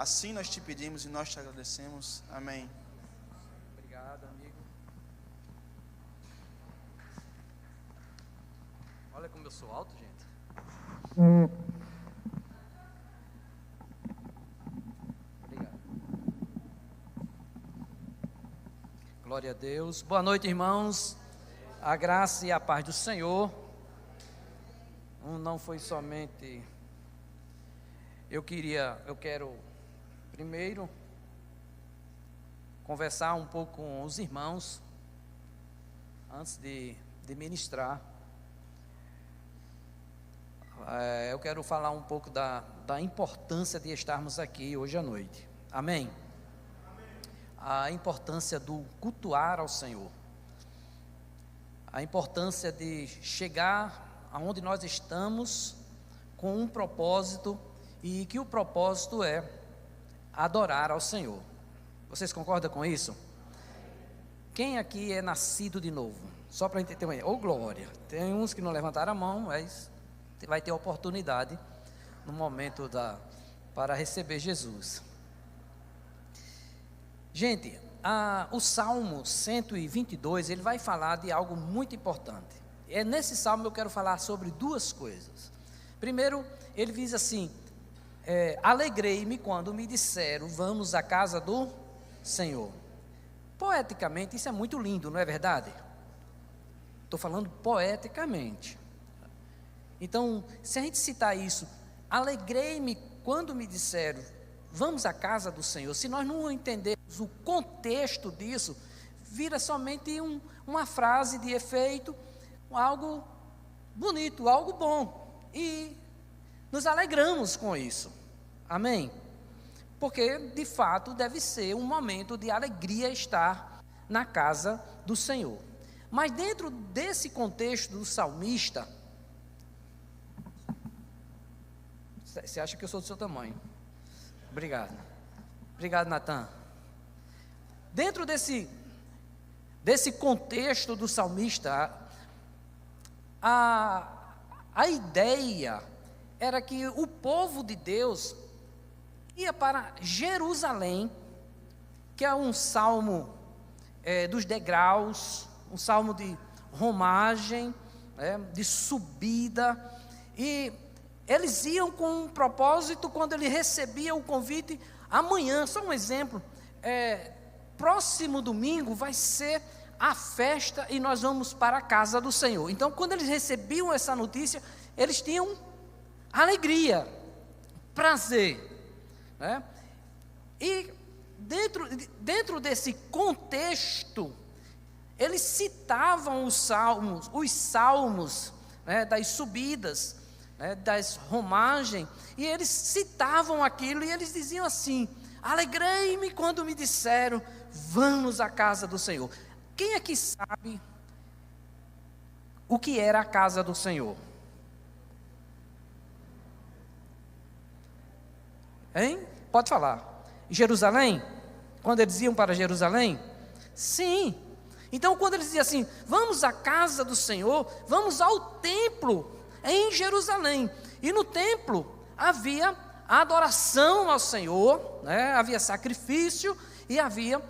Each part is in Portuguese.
Assim nós te pedimos e nós te agradecemos. Amém. Obrigado, amigo. Olha como eu sou alto, gente. Obrigado. Glória a Deus. Boa noite, irmãos. A graça e a paz do Senhor. Não foi somente... Eu quero primeiro conversar um pouco com os irmãos antes de ministrar. Eu quero falar um pouco da importância de estarmos aqui hoje à noite. Amém? A importância do cultuar ao Senhor. A importância de chegar aonde nós estamos com um propósito, e que o propósito é adorar ao Senhor. Vocês concordam com isso? Quem aqui é nascido de novo? Só para entender, ou glória. Tem uns que não levantaram a mão, mas vai ter oportunidade no momento para receber Jesus. Gente, o Salmo 122, ele vai falar de algo muito importante. Nesse Salmo eu quero falar sobre duas coisas. Primeiro, ele diz assim: alegrei-me quando me disseram, vamos à casa do Senhor. Poeticamente, isso é muito lindo, não é verdade? Estou falando poeticamente. Então, se a gente citar isso, alegrei-me quando me disseram, vamos à casa do Senhor. Se nós não entendermos o contexto disso, vira somente uma frase de efeito, algo bonito, algo bom. E nos alegramos com isso. Amém? Porque, de fato, deve ser um momento de alegria estar na casa do Senhor. Mas dentro desse contexto do salmista, você acha que eu sou do seu tamanho? Obrigado. Obrigado, Natan. Dentro desse contexto do salmista, a ideia era que o povo de Deus ia para Jerusalém, que é um salmo dos degraus, um salmo de romagem, de subida, e eles iam com um propósito. Quando ele recebia o convite, amanhã, só um exemplo, próximo domingo vai ser a festa e nós vamos para a casa do Senhor. Então, quando eles recebiam essa notícia, eles tinham alegria, prazer, né? E dentro desse contexto, eles citavam os salmos, né, das subidas, né, das romagens, e eles citavam aquilo, e eles diziam assim: alegrei-me quando me disseram, vamos à casa do Senhor. Quem aqui sabe o que era a casa do Senhor? Hein? Pode falar. Jerusalém? Quando eles iam para Jerusalém? Sim. Então, quando eles diziam assim, vamos à casa do Senhor, vamos ao templo em Jerusalém. E no templo havia a adoração ao Senhor, né? Havia sacrifício e havia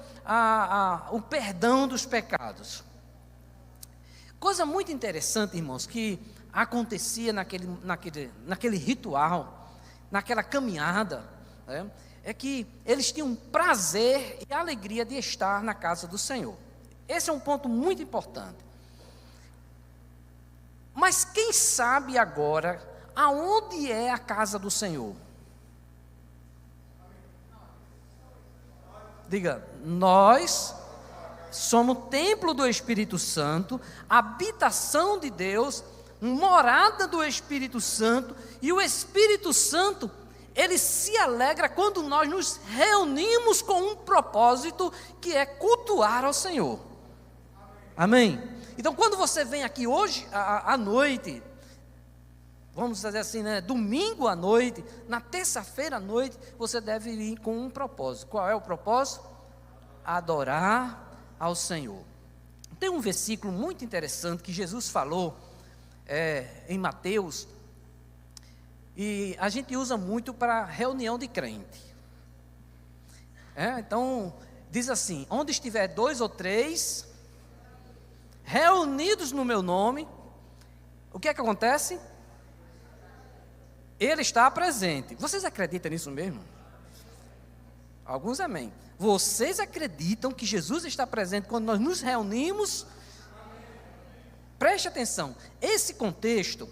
o perdão dos pecados. Coisa muito interessante, irmãos, que acontecia naquele ritual, naquela caminhada, né, é que eles tinham prazer e alegria de estar na casa do Senhor. Esse é um ponto muito importante. Mas quem sabe agora aonde é a casa do Senhor? Diga, nós somos templo do Espírito Santo, habitação de Deus, morada do Espírito Santo, e o Espírito Santo, ele se alegra quando nós nos reunimos com um propósito, que é cultuar ao Senhor. Amém? Então, quando você vem aqui hoje à noite, vamos dizer assim, né, domingo à noite, na terça-feira à noite, você deve vir com um propósito. Qual é o propósito? Adorar ao Senhor. Tem um versículo muito interessante que Jesus falou em Mateus, e a gente usa muito para reunião de crente. Então, diz assim: onde estiver 2 ou 3 reunidos no meu nome, o que é que acontece? Ele está presente. Vocês acreditam nisso mesmo? Alguns amém. Vocês acreditam que Jesus está presente quando nós nos reunimos? Preste atenção, esse contexto,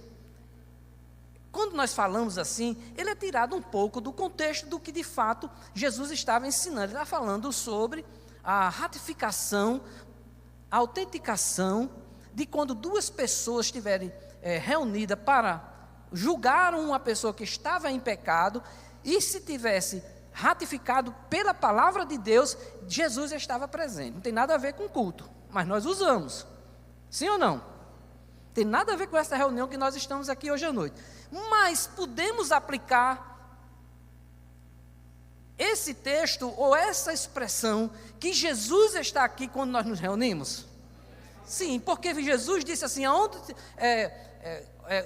quando nós falamos assim, ele é tirado um pouco do contexto do que de fato Jesus estava ensinando. Ele está falando sobre a ratificação, a autenticação de quando duas pessoas estiverem reunidas para julgar uma pessoa que estava em pecado, e se tivesse ratificado pela palavra de Deus, Jesus estava presente. Não tem nada a ver com culto, mas nós usamos. Sim ou não? Tem nada a ver com essa reunião que nós estamos aqui hoje à noite. Mas podemos aplicar esse texto ou essa expressão que Jesus está aqui quando nós nos reunimos? Sim, porque Jesus disse assim: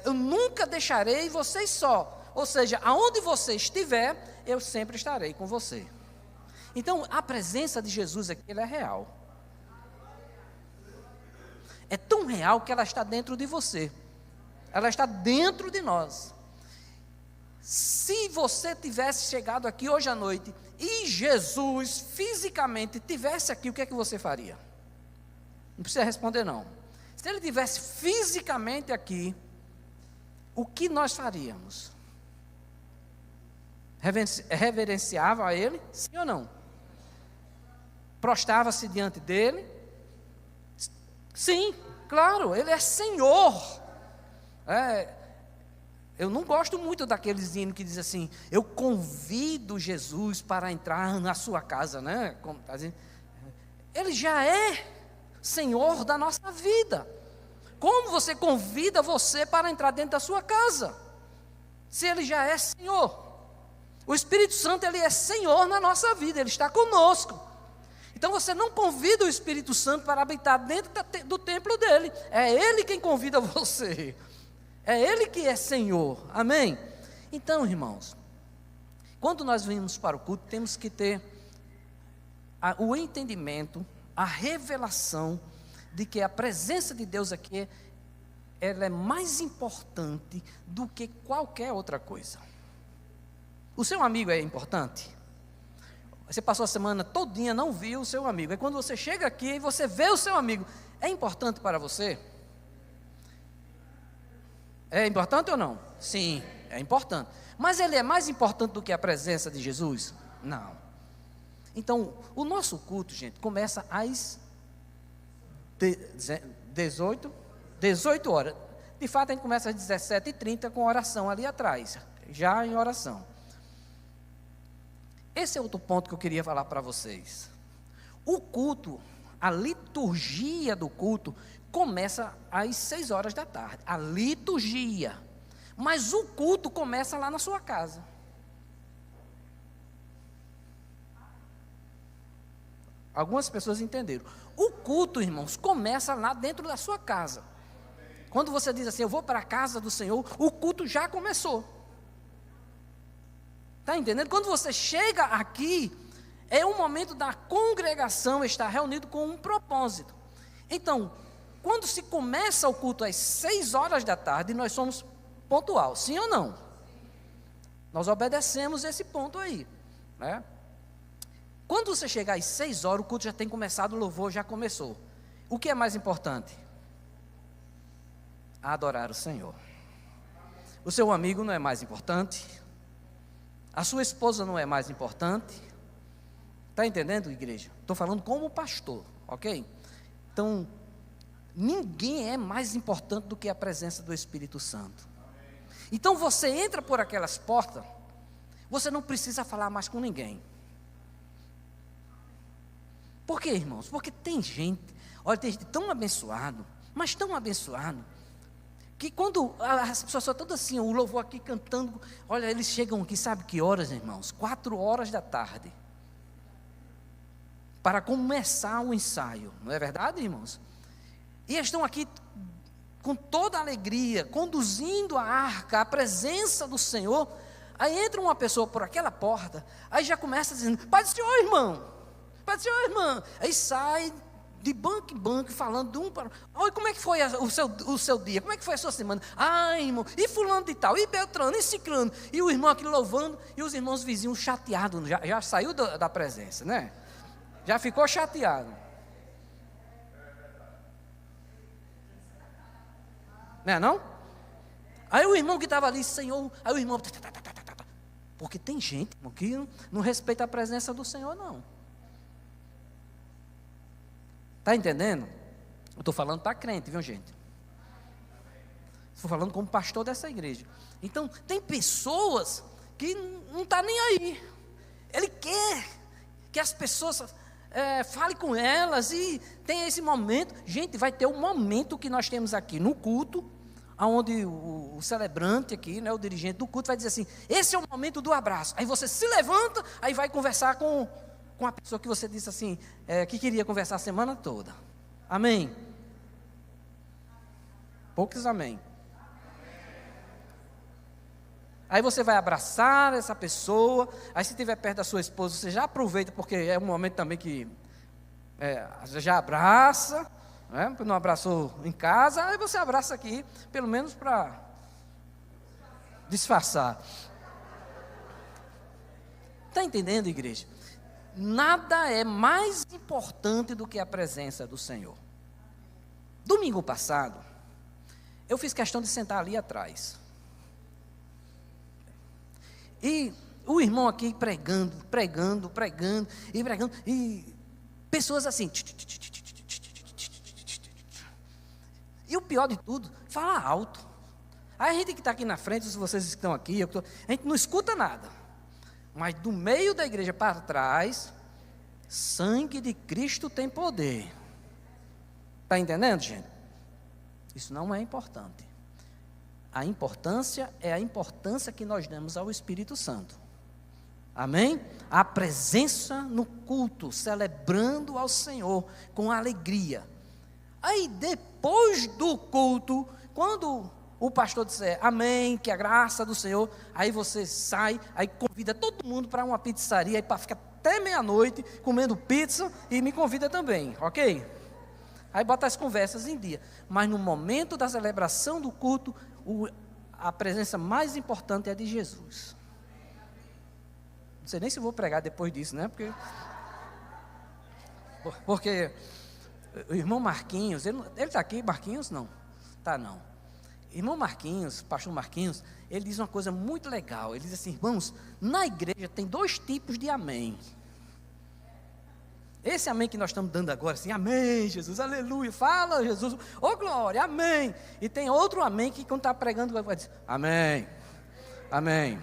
eu nunca deixarei vocês só. Ou seja, aonde você estiver, eu sempre estarei com você. Então, a presença de Jesus aqui, ela é real. É tão real que ela está dentro de você. Ela está dentro de nós. Se você tivesse chegado aqui hoje à noite e Jesus fisicamente tivesse aqui, o que é que você faria? Não precisa responder não. Se ele tivesse fisicamente aqui, o que nós faríamos? Reverenciava a ele? Sim ou não? Prostrava-se diante dele? Sim, claro, ele é Senhor. Eu não gosto muito daqueles hinos que dizem assim: eu convido Jesus para entrar na sua casa, né? Ele já é Senhor da nossa vida. Como você convida você para entrar dentro da sua casa, se ele já é Senhor? O Espírito Santo, ele é Senhor na nossa vida, ele está conosco. Então você não convida o Espírito Santo para habitar dentro do templo dele. É ele quem convida você. É ele que é Senhor. Amém? Então, irmãos, quando nós vimos para o culto, temos que ter o entendimento, a revelação de que a presença de Deus aqui, ela é mais importante do que qualquer outra coisa. O seu amigo é importante? Você passou a semana todinha, não viu o seu amigo. Aí quando você chega aqui e você vê o seu amigo, é importante para você? É importante ou não? Sim, é importante. Mas ele é mais importante do que a presença de Jesus? Não. Então, o nosso culto, gente, começa às 18 horas. De fato, a gente começa às 17h30 com oração ali atrás, já em oração. Esse é outro ponto que eu queria falar para vocês. O culto, a liturgia do culto, começa às 6 horas da tarde. A liturgia. Mas o culto começa lá na sua casa. Algumas pessoas entenderam. O culto, irmãos, começa lá dentro da sua casa. Quando você diz assim: eu vou para a casa do Senhor, o culto já começou. Está entendendo? Quando você chega aqui, é um momento da congregação estar reunido com um propósito. Então, quando se começa o culto às 6 horas da tarde, nós somos pontual, sim ou não? Nós obedecemos esse ponto aí, né? Quando você chegar às 6 horas, o culto já tem começado, o louvor já começou. O que é mais importante? Adorar o Senhor. O seu amigo não é mais importante? A sua esposa não é mais importante? Está entendendo, igreja? Estou falando como pastor, ok? Então, ninguém é mais importante do que a presença do Espírito Santo. Então, você entra por aquelas portas, você não precisa falar mais com ninguém. Por quê, irmãos? Porque tem gente, olha, tem gente tão abençoado, mas tão abençoado, que quando as pessoas estão todas assim, o louvor aqui cantando, olha, eles chegam aqui, sabe que horas, irmãos? 4 horas da tarde, para começar o ensaio, não é verdade, irmãos? E eles estão aqui com toda a alegria, conduzindo a arca, a presença do Senhor, Aí entra uma pessoa por aquela porta, aí já começa dizendo, Pai do Senhor, irmão, Pai do Senhor, irmã. Aí sai de banco em banco, falando de um para o outro. Oi, como é que foi o seu dia? Como é que foi a sua semana? Ah, irmão, e fulano de tal, e Beltrano, e Ciclano. E o irmão aqui louvando, e os irmãos vizinhos chateados, já saiu da presença, né? Já ficou chateado. Não é não? Aí o irmão que estava ali, Senhor, aí o irmão... Porque tem gente, irmão, que não respeita a presença do Senhor, não. Está entendendo? Eu estou falando para crente, viu, gente? Estou falando como pastor dessa igreja. Então, tem pessoas que não estão nem aí. Ele quer que as pessoas falem com elas e tem esse momento. Gente, vai ter um momento que nós temos aqui no culto, onde o celebrante aqui, né, o dirigente do culto vai dizer assim, esse é o momento do abraço. Aí você se levanta, aí vai conversar com a pessoa que você disse assim, que queria conversar a semana toda. Amém? Poucos amém. Aí você vai abraçar essa pessoa, aí se estiver perto da sua esposa, você já aproveita, porque é um momento também que você já abraça, né? Não abraçou em casa, aí você abraça aqui, pelo menos para disfarçar. Está entendendo, igreja? Nada é mais importante do que a presença do Senhor. Domingo passado, eu fiz questão de sentar ali atrás. E o irmão aqui pregando, e pessoas assim. E o pior de tudo, fala alto. Aí a gente que está aqui na frente, se vocês estão aqui, a gente não escuta nada. Mas do meio da igreja para trás, sangue de Cristo tem poder. Está entendendo, gente? Isso não é importante. A importância é a importância que nós damos ao Espírito Santo. Amém? A presença no culto, celebrando ao Senhor com alegria. Aí depois do culto, quando o pastor disser amém, que a graça do Senhor, aí você sai, aí convida todo mundo para uma pizzaria, aí para ficar até meia-noite comendo pizza e me convida também, ok? Aí bota as conversas em dia. Mas no momento da celebração do culto, a presença mais importante é a de Jesus. Não sei nem se vou pregar depois disso, né? Porque o irmão Marquinhos, ele está aqui, Marquinhos? Não, está não. Irmão Marquinhos, pastor Marquinhos, ele diz uma coisa muito legal. Ele diz assim, irmãos, na igreja tem 2 tipos de amém. Esse amém que nós estamos dando agora, assim, amém, Jesus, aleluia, fala Jesus, ô glória, amém. E tem outro amém que quando está pregando, vai dizer, amém, amém,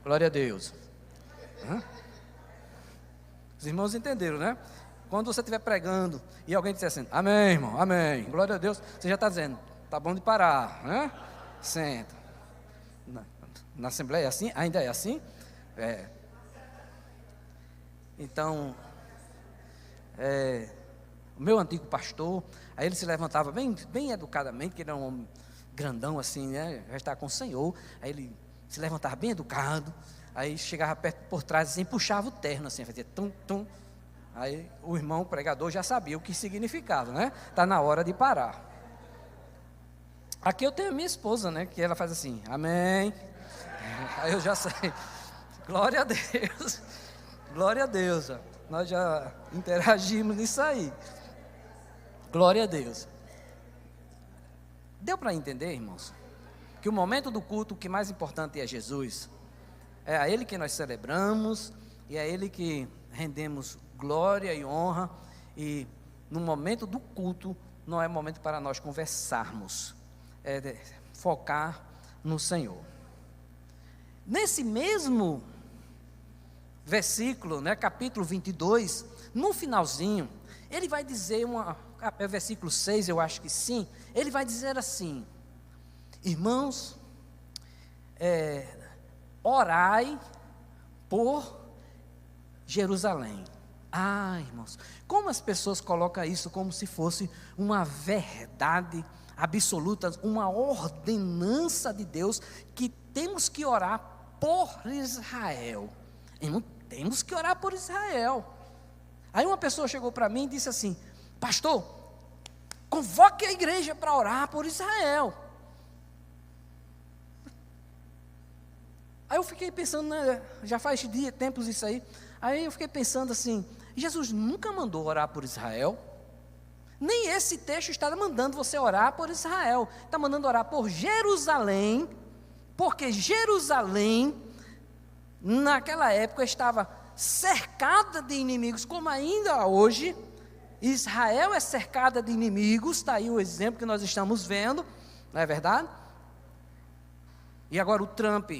glória a Deus. Os irmãos entenderam, né? Quando você estiver pregando e alguém disser assim, amém, irmão, amém, glória a Deus, você já está dizendo, tá bom de parar, né? Senta. Na Assembleia é assim? Ainda é assim? É. Então, o meu antigo pastor, aí ele se levantava bem educadamente, que ele era um homem grandão assim, né? Já está com o Senhor. Aí ele se levantava bem educado, aí chegava perto por trás assim, puxava o terno assim, fazia tum, tum. Aí o irmão o pregador já sabia o que significava, né? Está na hora de parar. Aqui eu tenho a minha esposa, né? Que ela faz assim, amém. Aí eu já sei. Glória a Deus. Glória a Deus. Ó. Nós já interagimos nisso aí. Glória a Deus. Deu para entender, irmãos? Que o momento do culto, o que mais importante é Jesus. É a Ele que nós celebramos. E é a Ele que rendemos glória e honra. E no momento do culto, não é momento para nós conversarmos. É focar no Senhor. Nesse mesmo versículo, né, capítulo 22, no finalzinho, ele vai dizer, versículo 6, eu acho que sim, ele vai dizer assim, irmãos, orai por Jerusalém. Ah, irmãos, como as pessoas colocam isso como se fosse uma verdade absoluta, uma ordenança de Deus, que temos que orar por Israel. Irmão, temos que orar por Israel. Aí uma pessoa chegou para mim e disse assim: pastor, convoque a igreja para orar por Israel. Aí eu fiquei pensando, né, já faz tempos isso aí. Aí eu fiquei pensando assim: Jesus nunca mandou orar por Israel. Nem esse texto está mandando você orar por Israel. Está mandando orar por Jerusalém, porque Jerusalém, naquela época, estava cercada de inimigos, como ainda hoje. Israel é cercada de inimigos, está aí o exemplo que nós estamos vendo, não é verdade? E agora o Trump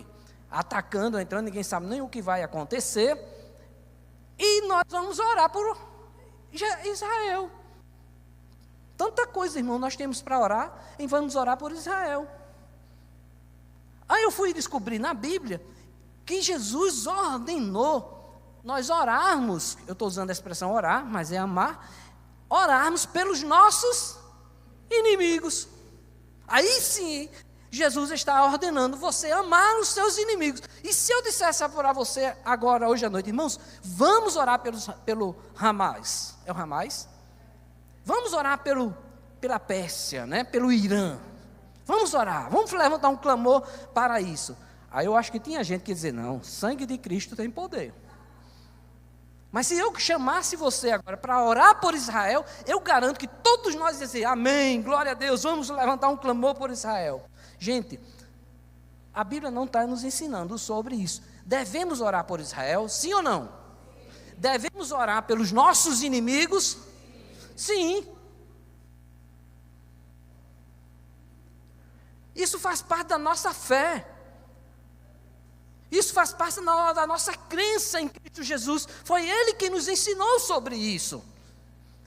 atacando, entrando, ninguém sabe nem o que vai acontecer. E nós vamos orar por Israel. Tanta coisa, irmão, nós temos para orar, e vamos orar por Israel. Aí eu fui descobrir na Bíblia que Jesus ordenou nós orarmos, eu estou usando a expressão orar, mas é amar, orarmos pelos nossos inimigos. Aí sim, Jesus está ordenando você amar os seus inimigos. E se eu dissesse para você agora, hoje à noite, irmãos, vamos orar pelo Hamas. É o Hamas? Vamos orar pela Pérsia, né? Pelo Irã. Vamos orar, vamos levantar um clamor para isso. Aí eu acho que tinha gente que ia dizer: não, sangue de Cristo tem poder. Mas se eu chamasse você agora para orar por Israel, eu garanto que todos nós iam dizer: amém, glória a Deus, vamos levantar um clamor por Israel. Gente, a Bíblia não está nos ensinando sobre isso. Devemos orar por Israel, sim ou não? Devemos orar pelos nossos inimigos? Sim. Isso faz parte da nossa fé. Isso faz parte da nossa crença em Cristo Jesus. Foi Ele que nos ensinou sobre isso.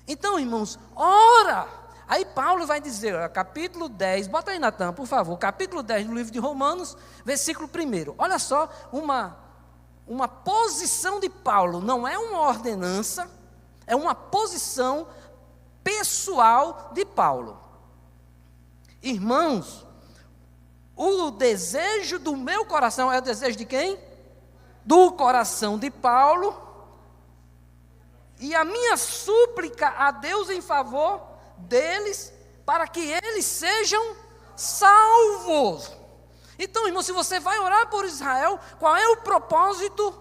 Então, irmãos, ora. Aí Paulo vai dizer, capítulo 10, bota aí, Natan, por favor, capítulo 10 do livro de Romanos, versículo 1. Olha só, uma posição de Paulo, não é uma ordenança, é uma posição pessoal de Paulo. Irmãos, o desejo do meu coração é o desejo de quem? Do coração de Paulo. E a minha súplica a Deus em favor deles, para que eles sejam salvos. Então, irmão, se você vai orar por Israel, qual é o propósito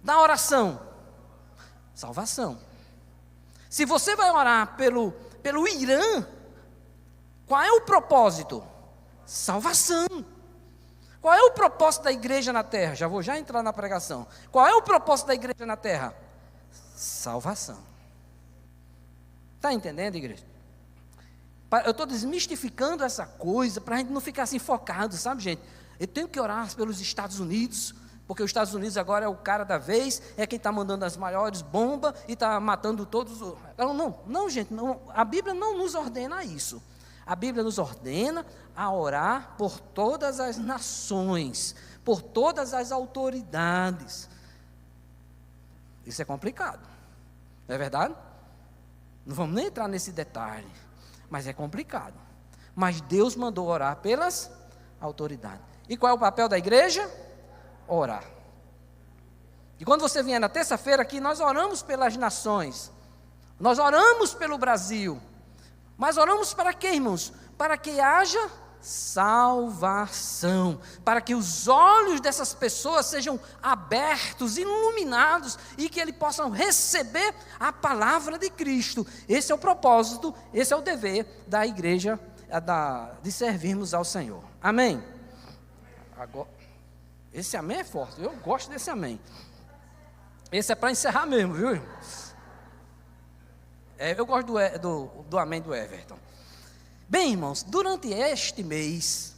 da oração? Salvação. Se você vai orar pelo Irã, qual é o propósito? Salvação. Qual é o propósito da igreja na terra? Já vou entrar na pregação. Qual é o propósito da igreja na terra? Salvação. Está entendendo, igreja? Eu estou desmistificando essa coisa para a gente não ficar assim focado, sabe, gente? Eu tenho que orar pelos Estados Unidos, porque os Estados Unidos agora é o cara da vez, é quem está mandando as maiores bombas e está matando todos. Não, gente, não, a Bíblia não nos ordena isso. A Bíblia nos ordena a orar por todas as nações, por todas as autoridades. Isso é complicado, não é verdade? Não vamos nem entrar nesse detalhe, mas é complicado. Mas Deus mandou orar pelas autoridades. E qual é o papel da igreja? Orar. E quando você vier na terça-feira aqui, nós oramos pelas nações, nós oramos pelo Brasil. Mas oramos para quê, irmãos? Para que haja salvação, para que os olhos dessas pessoas sejam abertos, iluminados, e que eles possam receber a palavra de Cristo. Esse é o propósito, esse é o dever da igreja, de servirmos ao Senhor. Amém? Agora, esse amém é forte, eu gosto desse amém. Esse é para encerrar mesmo, viu, irmãos? Eu gosto do amém do Everton. Bem, irmãos, durante este mês,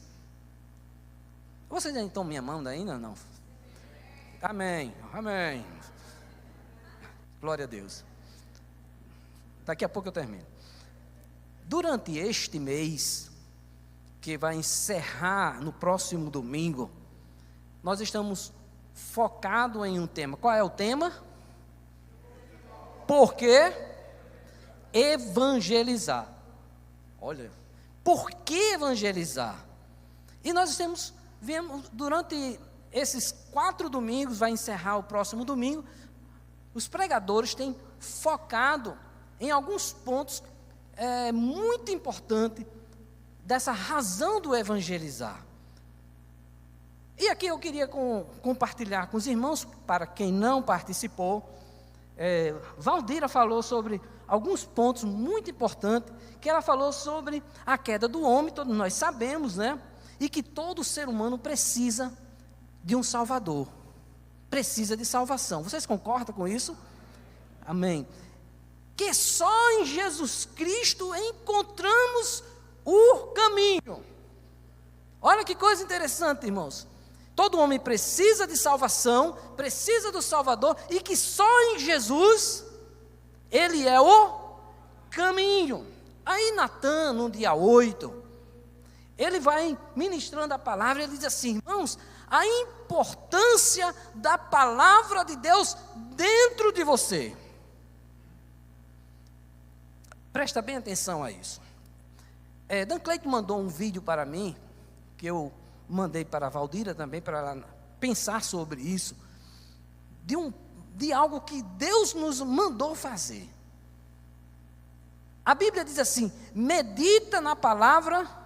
vocês ainda estão me amando ainda? Não? Amém, amém. Glória a Deus. Daqui a pouco eu termino. Durante este mês, que vai encerrar no próximo domingo, nós estamos focados em um tema. Qual é o tema? Por quê? Evangelizar. Olha, por que evangelizar? E nós vemos durante esses 4 domingos, vai encerrar o próximo domingo, os pregadores têm focado em alguns pontos muito importantes dessa razão do evangelizar. E aqui eu queria compartilhar com os irmãos, para quem não participou, Valdira falou sobre alguns pontos muito importantes, que ela falou sobre a queda do homem, todos nós sabemos, né? E que todo ser humano precisa de um Salvador, precisa de salvação. Vocês concordam com isso? Amém. Que só em Jesus Cristo encontramos o caminho. Olha que coisa interessante, irmãos. Todo homem precisa de salvação, precisa do Salvador, e que só em Jesus, Ele é o caminho. Aí Natan, no dia 8, ele vai ministrando a palavra, ele diz assim: irmãos, a importância da palavra de Deus dentro de você. Presta bem atenção a isso. Dan Cleiton mandou um vídeo para mim, que eu mandei para a Valdira também, para ela pensar sobre isso, de algo que Deus nos mandou fazer. A Bíblia diz assim: medita na palavra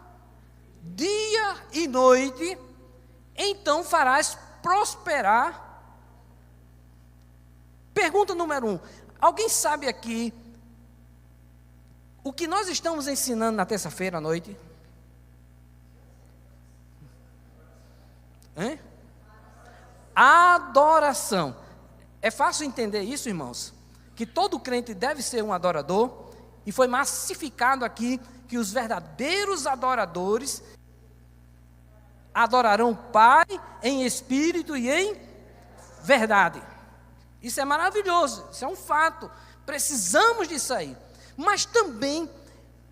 dia e noite, então farás prosperar. Pergunta número 1, alguém sabe aqui o que nós estamos ensinando na terça-feira à noite? Hein? Adoração. É fácil entender isso, irmãos? Que todo crente deve ser um adorador, e foi massificado aqui que os verdadeiros adoradores adorarão o Pai em espírito e em verdade. Isso é maravilhoso, isso é um fato, precisamos disso aí. Mas também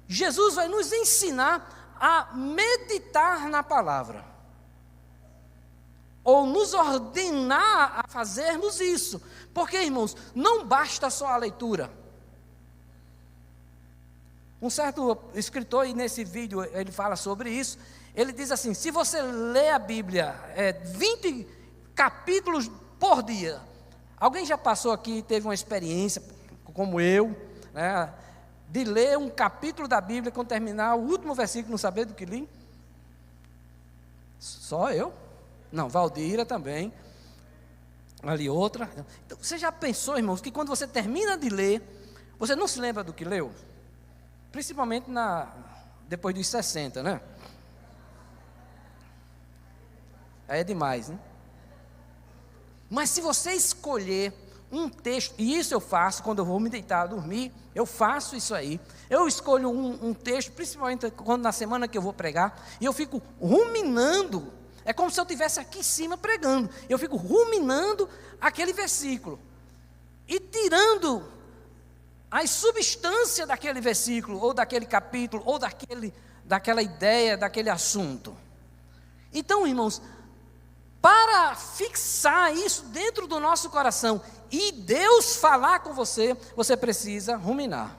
Jesus vai nos ensinar a meditar na palavra, ou nos ordenar a fazermos isso, porque, irmãos, não basta só a leitura. Um certo escritor, e nesse vídeo ele fala sobre isso, ele diz assim: se você lê a Bíblia 20 capítulos por dia, alguém já passou aqui, teve uma experiência, como eu, né, de ler um capítulo da Bíblia, quando terminar o último versículo, não saber do que li? Só eu? Não, Valdira também, ali outra. Então, você já pensou, irmãos, que quando você termina de ler, você não se lembra do que leu? Principalmente depois dos 60, né? Aí é demais, né? Mas se você escolher um texto, e isso eu faço quando eu vou me deitar a dormir, eu faço isso aí. Eu escolho um texto, principalmente quando na semana que eu vou pregar, e eu fico ruminando. É como se eu estivesse aqui em cima pregando. Eu fico ruminando aquele versículo e tirando a substância daquele versículo, ou daquele capítulo, ou daquela ideia, daquele assunto. Então, irmãos, para fixar isso dentro do nosso coração e Deus falar com você, você precisa ruminar.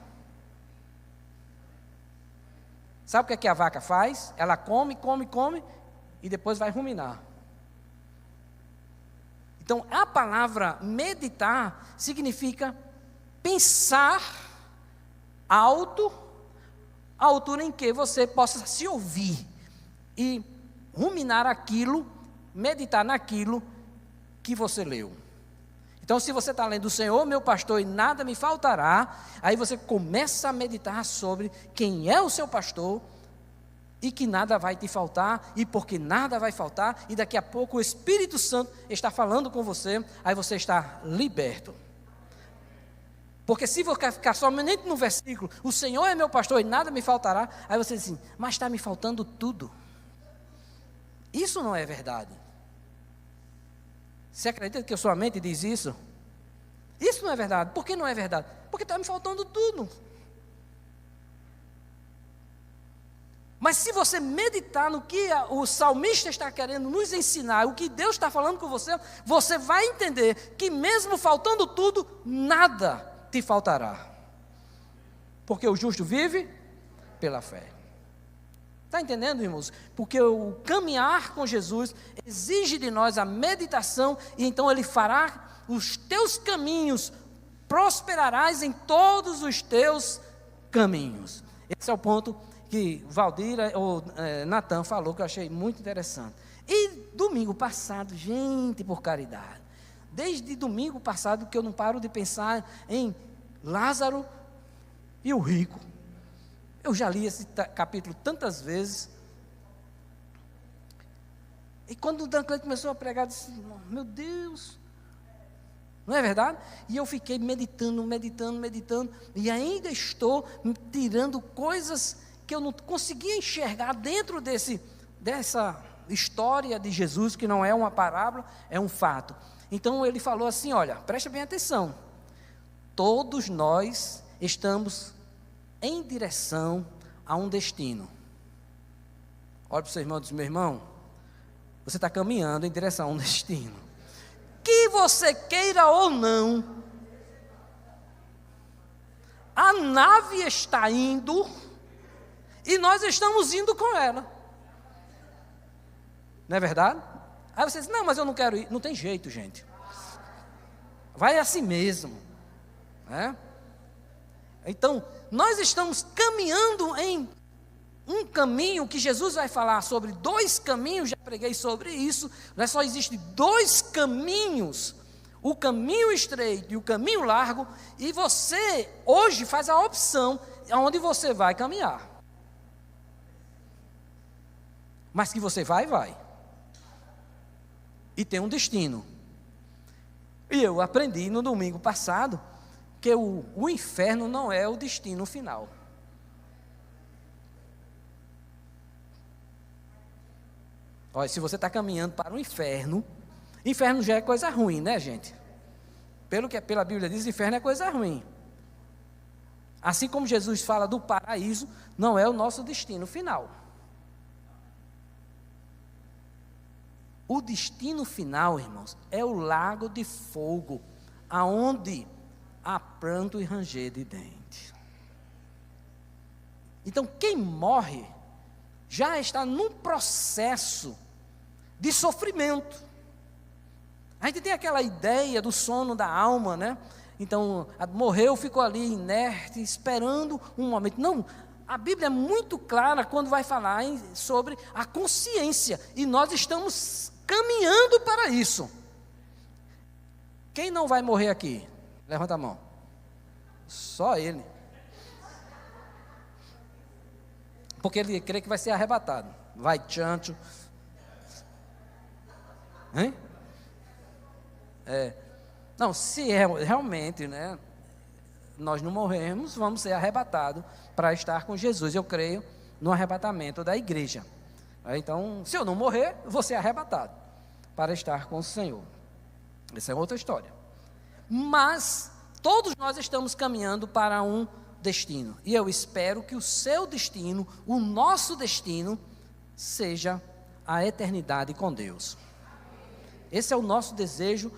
Sabe o que a vaca faz? Ela come e depois vai ruminar. Então, a palavra meditar significa pensar alto, a altura em que você possa se ouvir e ruminar aquilo, meditar naquilo que você leu. Então, se você está lendo: o Senhor meu pastor e nada me faltará, aí você começa a meditar sobre quem é o seu pastor, e que nada vai te faltar, e porque nada vai faltar, e daqui a pouco o Espírito Santo está falando com você, aí você está liberto. Porque se você ficar somente no versículo: o Senhor é meu pastor e nada me faltará, aí você diz assim: mas está me faltando tudo. Isso não é verdade. Você acredita que a sua mente diz isso? Isso não é verdade. Por que não é verdade? Porque está me faltando tudo. Mas se você meditar no que o salmista está querendo nos ensinar, o que Deus está falando com você, você vai entender que mesmo faltando tudo, nada te faltará. Porque o justo vive pela fé. Está entendendo, irmãos? Porque o caminhar com Jesus exige de nós a meditação, e então Ele fará os teus caminhos, prosperarás em todos os teus caminhos. Esse é o ponto que Valdira ou Natan falou, que eu achei muito interessante. E domingo passado, gente, por caridade, desde domingo passado que eu não paro de pensar em Lázaro e o rico. Eu já li esse capítulo tantas vezes. E quando o Dan Cleiton começou a pregar, eu disse, meu Deus, não é verdade? E eu fiquei meditando, e ainda estou tirando coisas que eu não conseguia enxergar dentro dessa história de Jesus, que não é uma parábola, é um fato. Então ele falou assim, olha, presta bem atenção, todos nós estamos em direção a um destino. Olha para o seu irmão e diz, meu irmão, você está caminhando em direção a um destino. Que você queira ou não, a nave está indo e nós estamos indo com ela. Não é verdade? Aí você diz, não, mas eu não quero ir. Não tem jeito, gente. Vai assim mesmo. Né? Então, nós estamos caminhando em um caminho que Jesus vai falar sobre 2 caminhos, já preguei sobre isso, mas só existem 2 caminhos, o caminho estreito e o caminho largo, e você hoje faz a opção aonde você vai caminhar. Mas que você vai. E tem um destino. E eu aprendi no domingo passado que o inferno não é o destino final. Olha, se você está caminhando para o inferno já é coisa ruim, né, gente? Pela Bíblia diz, inferno é coisa ruim. Assim como Jesus fala do paraíso, não é o nosso destino final. O destino final, irmãos, é o lago de fogo, aonde há pranto e ranger de dentes. Então, quem morre já está num processo de sofrimento. A gente tem aquela ideia do sono da alma, né? Então, morreu, ficou ali inerte, esperando um momento. Não, a Bíblia é muito clara quando vai falar sobre a consciência, e nós estamos caminhando para isso. Quem não vai morrer aqui? Levanta a mão. Só ele. Porque ele crê que vai ser arrebatado. Vai, tchancho. Hein? Não, se realmente, né, nós não morrermos, vamos ser arrebatados para estar com Jesus. Eu creio no arrebatamento da igreja. Então, se eu não morrer, vou ser arrebatado para estar com o Senhor. Essa é outra história. Mas todos nós estamos caminhando para um destino. E eu espero que o seu destino, o nosso destino, seja a eternidade com Deus. Esse é o nosso desejo,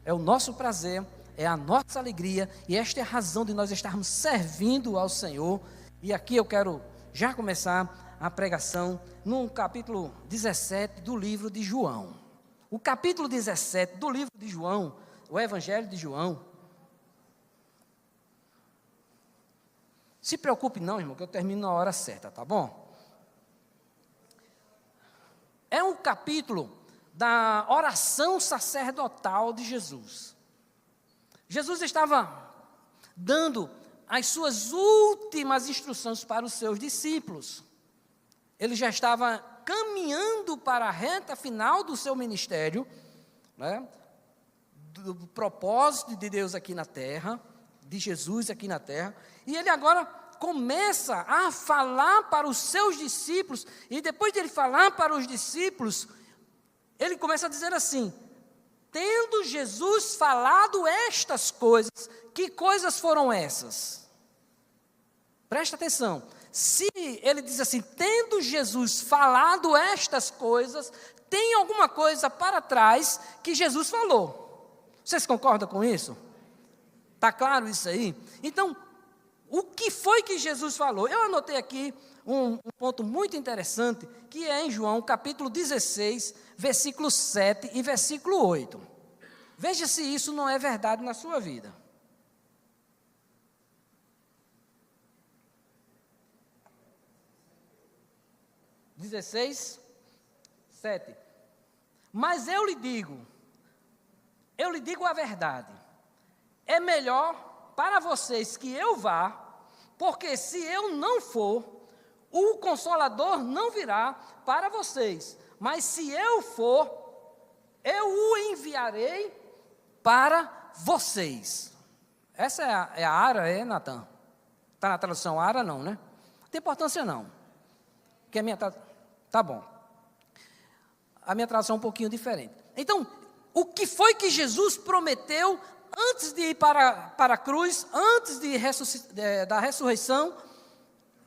é o nosso prazer, é a nossa alegria, e esta é a razão de nós estarmos servindo ao Senhor. E aqui eu quero já começar a pregação no capítulo 17 do livro de João. O capítulo 17 do livro de João, o Evangelho de João. Se preocupe não, irmão, que eu termino na hora certa, tá bom? É um capítulo da oração sacerdotal de Jesus. Jesus estava dando as suas últimas instruções para os seus discípulos. Ele já estava caminhando para a reta final do seu ministério, né? Do propósito de Deus aqui na terra, de Jesus aqui na terra, e ele agora começa a falar para os seus discípulos, e depois de ele falar para os discípulos, ele começa a dizer assim: tendo Jesus falado estas coisas, que coisas foram essas? Presta atenção. Se ele diz assim, tendo Jesus falado estas coisas, tem alguma coisa para trás que Jesus falou. Vocês concordam com isso? Está claro isso aí? Então, o que foi que Jesus falou? Eu anotei aqui um ponto muito interessante, que é em João, capítulo 16, versículo 7 e versículo 8. Veja se isso não é verdade na sua vida. (16, 7). Mas eu lhe digo a verdade, é melhor para vocês que eu vá, porque se eu não for, o Consolador não virá para vocês, mas se eu for, eu o enviarei para vocês. Essa é a Ara, Natan? Está na tradução Ara, não, né? Não tem importância, não. Porque a minha tá bom. A minha tradução é um pouquinho diferente. Então, o que foi que Jesus prometeu antes de ir para a cruz, antes da ressurreição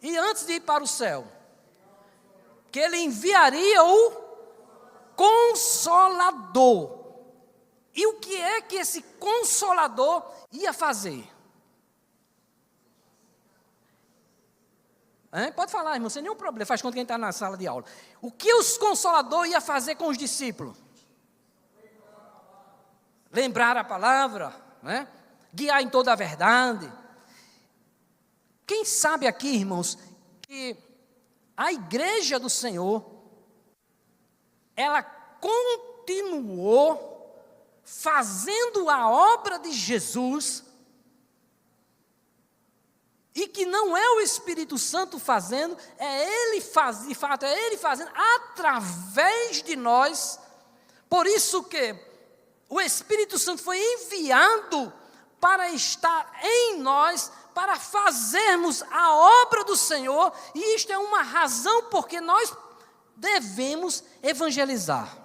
e antes de ir para o céu? Que ele enviaria o Consolador. E o que é que esse Consolador ia fazer? Pode falar, irmão, sem nenhum problema, faz conta que a gente está na sala de aula. O que os Consolador ia fazer com os discípulos? Lembrar a palavra, né? Guiar em toda a verdade. Quem sabe aqui, irmãos, que a igreja do Senhor, ela continuou fazendo a obra de Jesus, e que não é o Espírito Santo fazendo, é Ele fazendo, de fato, é Ele fazendo através de nós. Por isso que o Espírito Santo foi enviado para estar em nós, para fazermos a obra do Senhor, e isto é uma razão porque nós devemos evangelizar.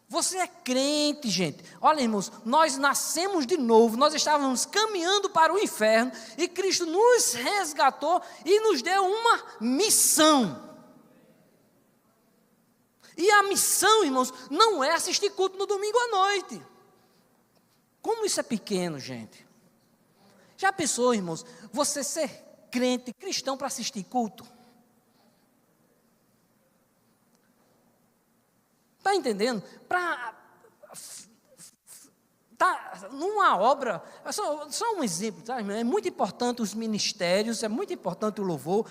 Você é crente, gente. Olha, irmãos, nós nascemos de novo, nós estávamos caminhando para o inferno, e Cristo nos resgatou e nos deu uma missão. E a missão, irmãos, não é assistir culto no domingo à noite. Como isso é pequeno, gente. Já pensou, irmãos, você ser crente, cristão para assistir culto? Está entendendo? Numa obra, só um exemplo, tá, irmão? É muito importante os ministérios, é muito importante o louvor,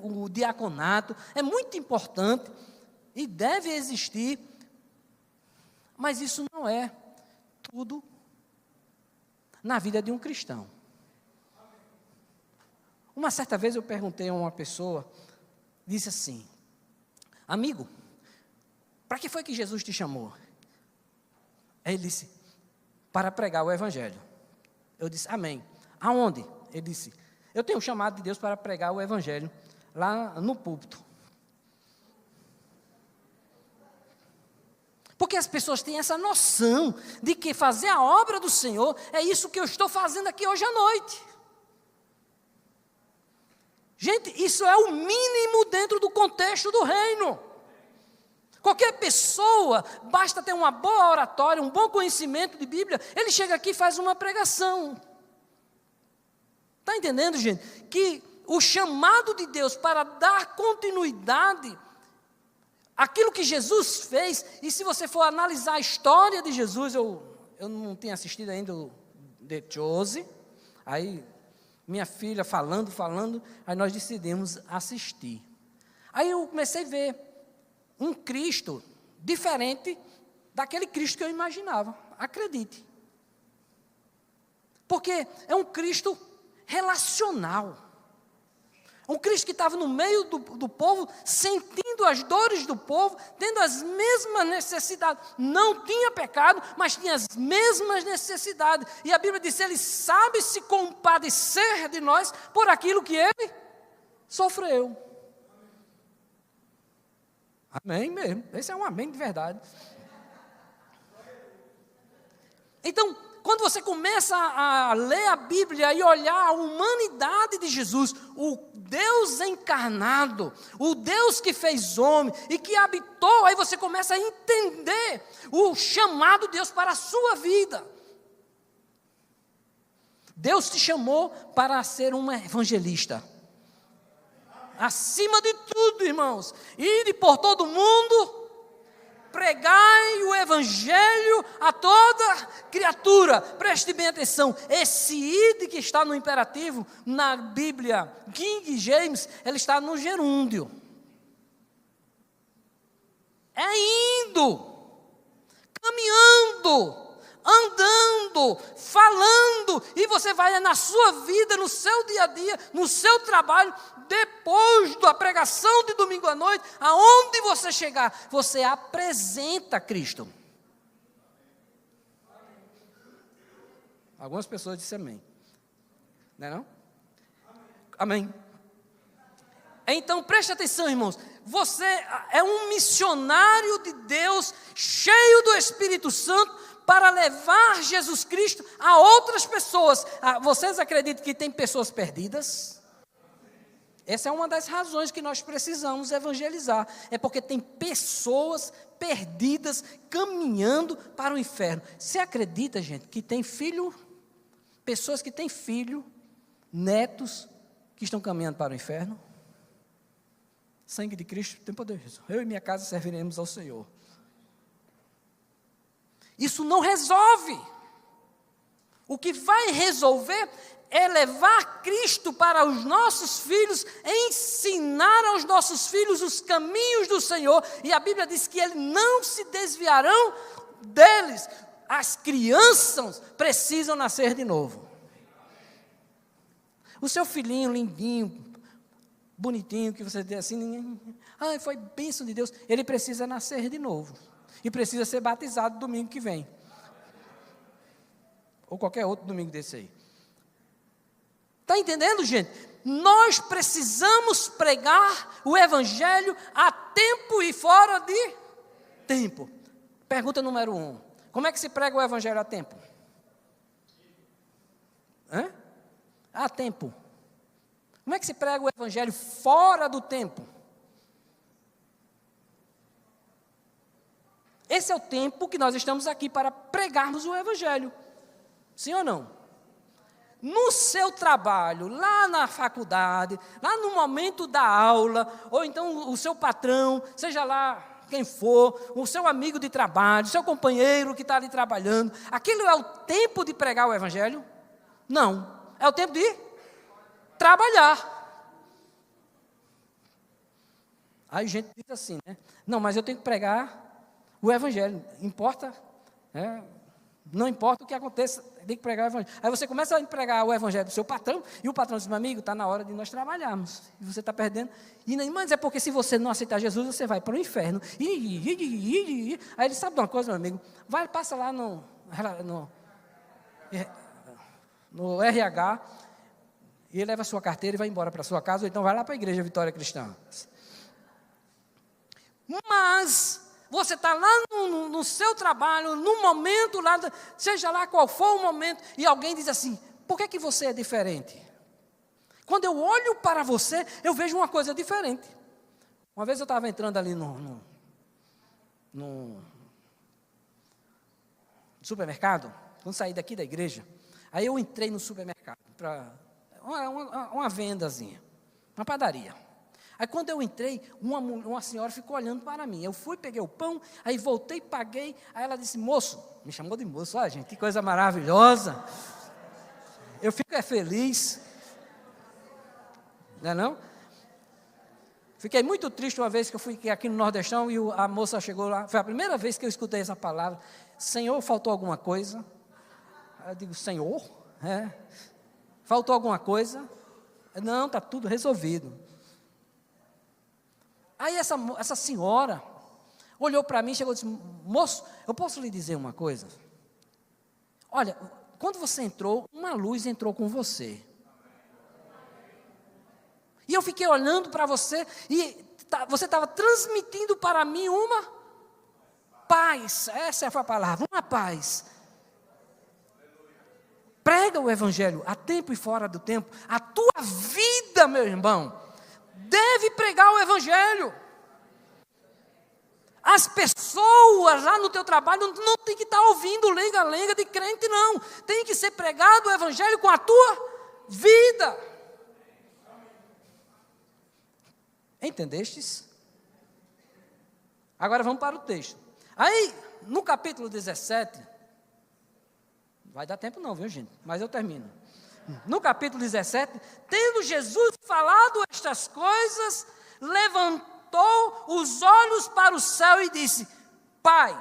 o diaconato, é muito importante e deve existir, mas isso não é tudo na vida de um cristão. Uma certa vez eu perguntei a uma pessoa, disse assim: amigo, para que foi que Jesus te chamou? Aí ele disse: para pregar o Evangelho. Eu disse: amém. Aonde? Ele disse: eu tenho um chamado de Deus para pregar o Evangelho lá no púlpito. Porque as pessoas têm essa noção de que fazer a obra do Senhor é isso que eu estou fazendo aqui hoje à noite. Gente, isso é o mínimo dentro do contexto do reino. Qualquer pessoa, basta ter uma boa oratória, um bom conhecimento de Bíblia, ele chega aqui e faz uma pregação. Está entendendo, gente? Que o chamado de Deus para dar continuidade àquilo que Jesus fez, e se você for analisar a história de Jesus, eu não tinha assistido ainda o The Chosen, aí minha filha falando, aí nós decidimos assistir. Aí eu comecei a ver um Cristo diferente daquele Cristo que eu imaginava, acredite. Porque é um Cristo relacional. Um Cristo que estava no meio do povo, sentindo as dores do povo, tendo as mesmas necessidades. Não tinha pecado, mas tinha as mesmas necessidades. E a Bíblia diz: Ele sabe se compadecer de nós por aquilo que Ele sofreu. Amém mesmo. Esse é um amém de verdade. Então, quando você começa a ler a Bíblia e olhar a humanidade de Jesus, o Deus encarnado, o Deus que fez homem e que habitou, aí você começa a entender o chamado de Deus para a sua vida. Deus te chamou para ser um evangelista. Acima de tudo, irmãos, ide por todo mundo, pregai o evangelho a toda criatura. Preste bem atenção, esse ide que está no imperativo, na Bíblia King James, ele está no gerúndio. É indo, caminhando, andando, falando, e você vai na sua vida, no seu dia a dia, no seu trabalho, depois da pregação de domingo à noite, aonde você chegar, você apresenta Cristo. Algumas pessoas disseram amém. Não é não? Amém. Então preste atenção, irmãos, você é um missionário de Deus, cheio do Espírito Santo, para levar Jesus Cristo a outras pessoas. Vocês acreditam que tem pessoas perdidas? Essa é uma das razões que nós precisamos evangelizar. É porque tem pessoas perdidas caminhando para o inferno. Você acredita, gente, que tem filho, pessoas que têm filho, netos, que estão caminhando para o inferno? Sangue de Cristo tem poder. Eu e minha casa serviremos ao Senhor. Isso não resolve. O que vai resolver é levar Cristo para os nossos filhos, ensinar aos nossos filhos os caminhos do Senhor, e a Bíblia diz que eles não se desviarão deles. As crianças precisam nascer de novo. O seu filhinho lindinho, bonitinho, que você diz assim, foi bênção de Deus, ele precisa nascer de novo. E precisa ser batizado domingo que vem. Ou qualquer outro domingo desse aí. Está entendendo, gente? Nós precisamos pregar o evangelho a tempo e fora de tempo. Pergunta número 1. Como é que se prega o evangelho a tempo? A tempo. Como é que se prega o evangelho fora do tempo? Esse é o tempo que nós estamos aqui para pregarmos o evangelho. Sim ou não? No seu trabalho, lá na faculdade, lá no momento da aula, ou então o seu patrão, seja lá quem for, o seu amigo de trabalho, o seu companheiro que está ali trabalhando, aquilo é o tempo de pregar o evangelho? Não, é o tempo de trabalhar. Aí a gente diz assim, né? Não, mas eu tenho que pregar o evangelho, não importa o que aconteça, tem que pregar o evangelho. Aí você começa a pregar o evangelho do seu patrão, e o patrão diz, meu amigo, está na hora de nós trabalharmos, e você está perdendo, mas é porque se você não aceitar Jesus, você vai para o inferno. Aí ele sabe de uma coisa, meu amigo, passa lá no RH, e leva a sua carteira e vai embora para a sua casa, ou então vai lá para a igreja Vitória Cristã. Mas você está lá no seu trabalho, no momento, lá, seja lá qual for o momento, e alguém diz assim, por que você é diferente? Quando eu olho para você, eu vejo uma coisa diferente. Uma vez eu estava entrando ali no supermercado, quando saí daqui da igreja, aí eu entrei no supermercado, para uma vendazinha, uma padaria. Aí quando eu entrei, uma senhora ficou olhando para mim. Eu fui, peguei o pão, aí voltei, paguei. Aí ela disse, moço, me chamou de moço, olha gente, que coisa maravilhosa. Eu fico feliz. Não é não? Fiquei muito triste uma vez que eu fui aqui no Nordestão e a moça chegou lá. Foi a primeira vez que eu escutei essa palavra. Senhor, faltou alguma coisa? Aí eu digo, Senhor? Faltou alguma coisa? Não, está tudo resolvido. Aí essa senhora olhou para mim e chegou e disse, moço, eu posso lhe dizer uma coisa? Olha, quando você entrou, uma luz entrou com você. E eu fiquei olhando para você e você estava transmitindo para mim uma paz. Essa foi a palavra, uma paz. Prega o evangelho a tempo e fora do tempo. A tua vida, meu irmão, deve pregar o evangelho. As pessoas lá no teu trabalho não tem que estar ouvindo lenga-lenga de crente, não. Tem que ser pregado o evangelho com a tua vida. Entendestes? Agora vamos para o texto. Aí, no capítulo 17, vai dar tempo não, viu, gente? Mas eu termino. No capítulo 17, tendo Jesus falado estas coisas, levantou os olhos para o céu e disse: Pai,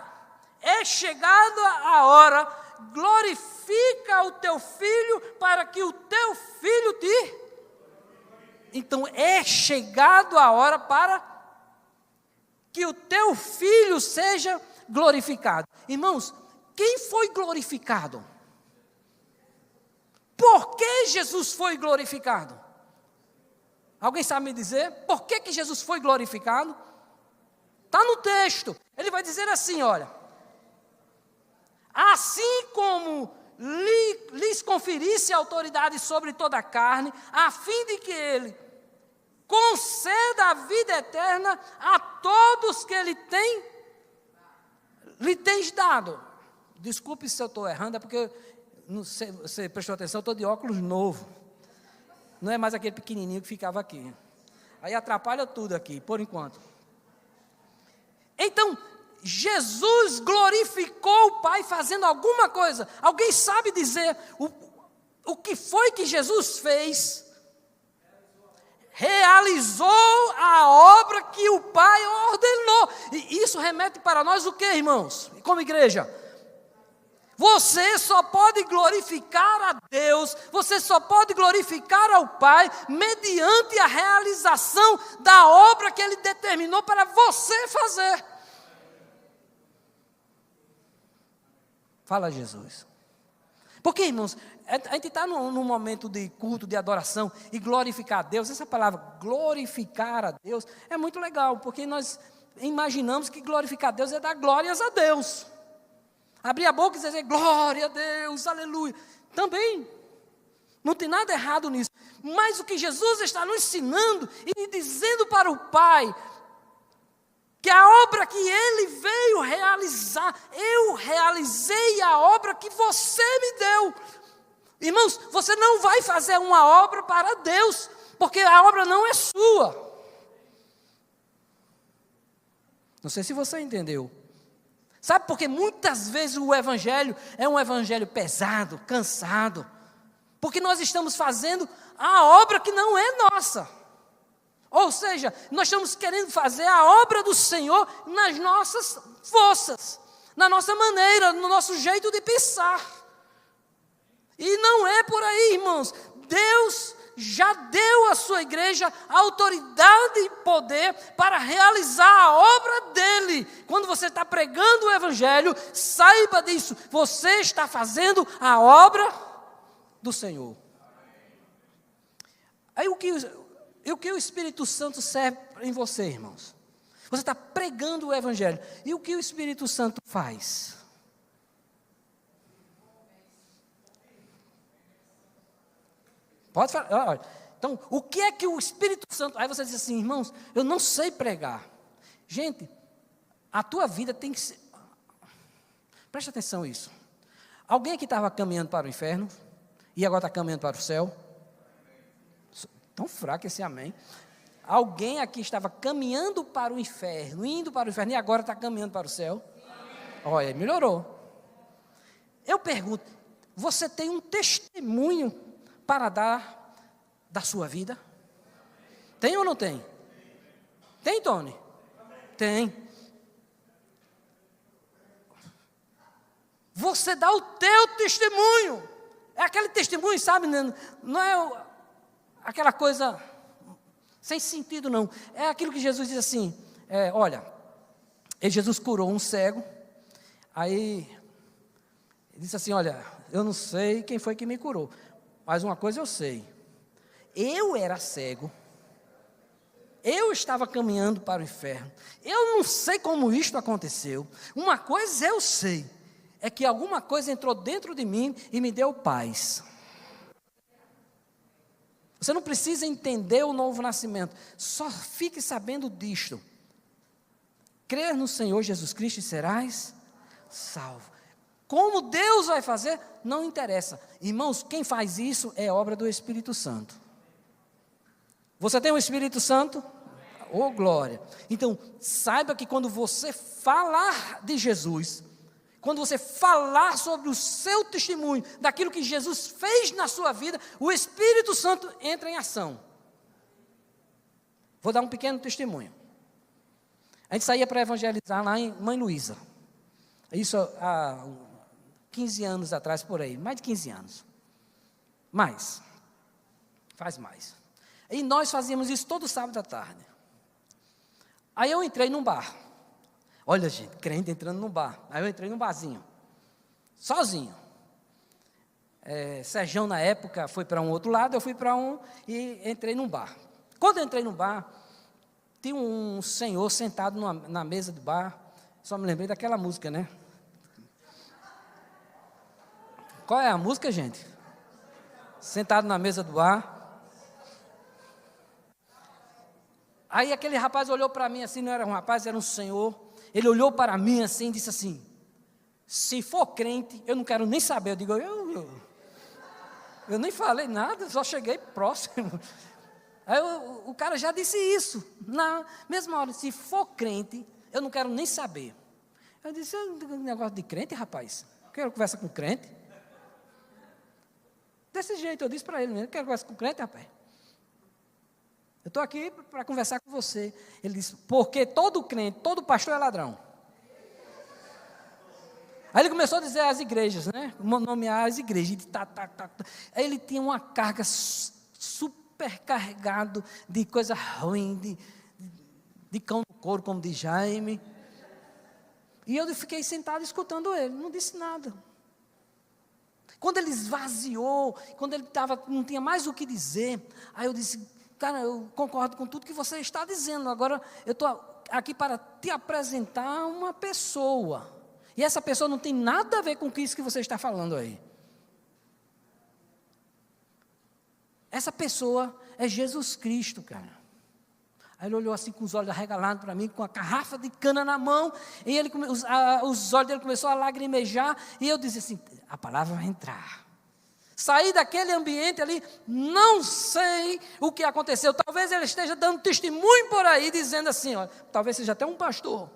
é chegada a hora, glorifica o teu filho, para que o teu filho te... Então, é chegado a hora para que o teu filho seja glorificado. Irmãos, quem foi glorificado? Por que Jesus foi glorificado? Alguém sabe me dizer? Por que Jesus foi glorificado? Está no texto. Ele vai dizer assim, olha. Assim como lhes conferisse autoridade sobre toda a carne, a fim de que ele conceda a vida eterna a todos que ele lhe tens dado. Desculpe se eu estou errando, é porque não sei, você prestou atenção, eu estou de óculos novo. Não é mais aquele pequenininho que ficava aqui. Aí atrapalha tudo aqui, por enquanto. Então, Jesus glorificou o Pai fazendo alguma coisa. Alguém sabe dizer o que foi que Jesus fez? Realizou a obra que o Pai ordenou. E isso remete para nós o que, irmãos? Como igreja? Você só pode glorificar a Deus, você só pode glorificar ao Pai mediante a realização da obra que Ele determinou para você fazer. Fala, Jesus. Porque, irmãos, a gente está num momento de culto, de adoração, e glorificar a Deus. Essa palavra, glorificar a Deus, é muito legal, porque nós imaginamos que glorificar a Deus é dar glórias a Deus. Abrir a boca e dizer, glória a Deus, aleluia. Também, não tem nada errado nisso. Mas o que Jesus está nos ensinando e dizendo para o Pai, que a obra que Ele veio realizar, eu realizei a obra que você me deu. Irmãos, você não vai fazer uma obra para Deus, porque a obra não é sua. Não sei se você entendeu. Sabe por que muitas vezes o evangelho é um evangelho pesado, cansado? Porque nós estamos fazendo a obra que não é nossa. Ou seja, nós estamos querendo fazer a obra do Senhor nas nossas forças, na nossa maneira, no nosso jeito de pensar. E não é por aí, irmãos. Deus já deu à sua igreja autoridade e poder para realizar a obra dele. Quando você está pregando o evangelho, saiba disso. Você está fazendo a obra do Senhor. Aí o que o Espírito Santo serve em você, irmãos? Você está pregando o evangelho. E o que o Espírito Santo faz? Pode falar. Olha, então, o que é que o Espírito Santo... Aí você diz assim, irmãos, eu não sei pregar. Gente, a tua vida tem que ser... Preste atenção nisso. Alguém aqui estava caminhando para o inferno e agora está caminhando para o céu? Tão fraco esse amém. Alguém aqui estava caminhando para o inferno, indo para o inferno e agora está caminhando para o céu? Olha, melhorou. Eu pergunto, você tem um testemunho para dar da sua vida? Tem ou não tem? Tem, Tony? Tem. Você dá o teu testemunho. É aquele testemunho, sabe? Não é aquela coisa sem sentido, não. É aquilo que Jesus diz assim, olha, Jesus curou um cego, aí ele disse assim, olha, eu não sei quem foi que me curou, mas uma coisa eu sei, eu era cego, eu estava caminhando para o inferno, eu não sei como isto aconteceu, uma coisa eu sei, é que alguma coisa entrou dentro de mim e me deu paz. Você não precisa entender o novo nascimento, só fique sabendo disto. crer no Senhor Jesus Cristo e serás salvo. Como Deus vai fazer, não interessa. Irmãos, quem faz isso é obra do Espírito Santo. Você tem o Espírito Santo? Oh, glória! Então, saiba que quando você falar de Jesus, quando você falar sobre o seu testemunho, daquilo que Jesus fez na sua vida, o Espírito Santo entra em ação. Vou dar um pequeno testemunho. A gente saía para evangelizar lá em Mãe Luísa. Isso há 15 anos atrás, por aí, mais de 15 anos. Faz mais. E nós fazíamos isso todo sábado à tarde. Aí eu entrei num bar. Olha, gente, crente entrando num bar. Aí eu entrei num barzinho, sozinho. Serjão, na época, foi para um outro lado, eu fui para um e entrei num bar. Quando eu entrei no bar, tinha um senhor sentado na mesa do bar. Só me lembrei daquela música, né? Qual é a música, gente? Sentado na mesa do bar. Aí aquele rapaz olhou para mim assim, não era um rapaz, era um senhor. Ele olhou para mim assim e disse assim: se for crente, eu não quero nem saber. Eu digo, eu nem falei nada, só cheguei próximo. Aí o cara já disse isso, na mesma hora: se for crente, eu não quero nem saber. Eu disse: negócio de crente, rapaz? Quero conversar com crente. Desse jeito, eu disse para ele mesmo: quero conversar com crente, rapaz? Eu estou aqui para conversar com você. Ele disse: porque todo crente, todo pastor é ladrão. Aí ele começou a dizer as igrejas, né? Nomear as igrejas. Aí ele tinha uma carga super carregado de coisa ruim, de cão no couro, como diz Jaime. E eu fiquei sentado escutando ele, não disse nada. Quando ele esvaziou, quando ele não tinha mais o que dizer, aí eu disse: cara, eu concordo com tudo que você está dizendo. Agora eu estou aqui para te apresentar uma pessoa. E essa pessoa não tem nada a ver com isso que você está falando aí. Essa pessoa é Jesus Cristo, cara. Aí ele olhou assim com os olhos arregalados para mim, com a garrafa de cana na mão, e os olhos dele começaram a lagrimejar, e eu disse assim: a palavra vai entrar. Saí daquele ambiente ali, não sei o que aconteceu. Talvez ele esteja dando testemunho por aí, dizendo assim, ó, talvez seja até um pastor.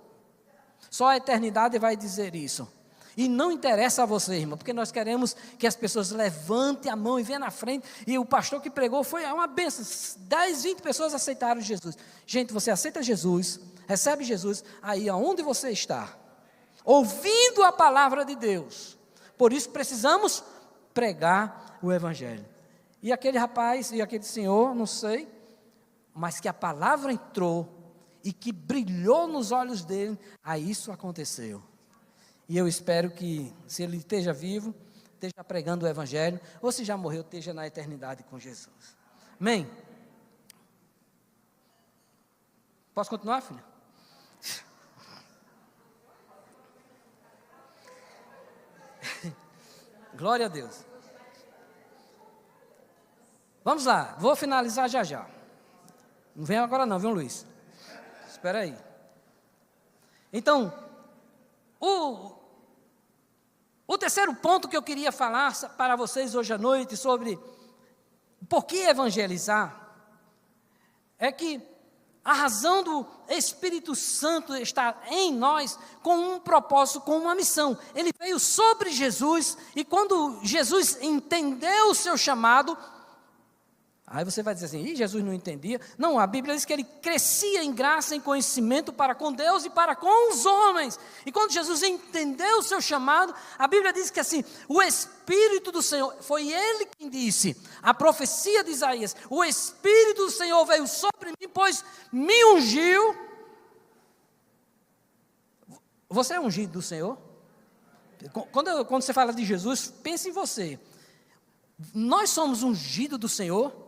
Só a eternidade vai dizer isso. E não interessa a você, irmão, porque nós queremos que as pessoas levantem a mão e venham na frente. E o pastor que pregou foi uma bênção. 10, 20 pessoas aceitaram Jesus. Gente, você aceita Jesus, recebe Jesus aí aonde você está, ouvindo a palavra de Deus. Por isso precisamos pregar o evangelho. E aquele rapaz e aquele senhor, não sei, mas que a palavra entrou e que brilhou nos olhos dele, aí isso aconteceu. E eu espero que, se ele esteja vivo, esteja pregando o evangelho, ou se já morreu, esteja na eternidade com Jesus. Amém? Posso continuar, filha? Glória a Deus. Vamos lá, vou finalizar já já. Não vem agora não, viu, Luiz? Espera aí. Então, o terceiro ponto que eu queria falar para vocês hoje à noite sobre por que evangelizar é que a razão do Espírito Santo estar em nós com um propósito, com uma missão. Ele veio sobre Jesus e quando Jesus entendeu o seu chamado, aí você vai dizer assim: Jesus não entendia. Não, a Bíblia diz que ele crescia em graça, em conhecimento para com Deus e para com os homens. E quando Jesus entendeu o seu chamado, a Bíblia diz que assim, o Espírito do Senhor, foi ele quem disse, a profecia de Isaías: o Espírito do Senhor veio sobre mim, pois me ungiu. Você é ungido do Senhor? Quando você fala de Jesus, pense em você. Nós somos ungidos do Senhor.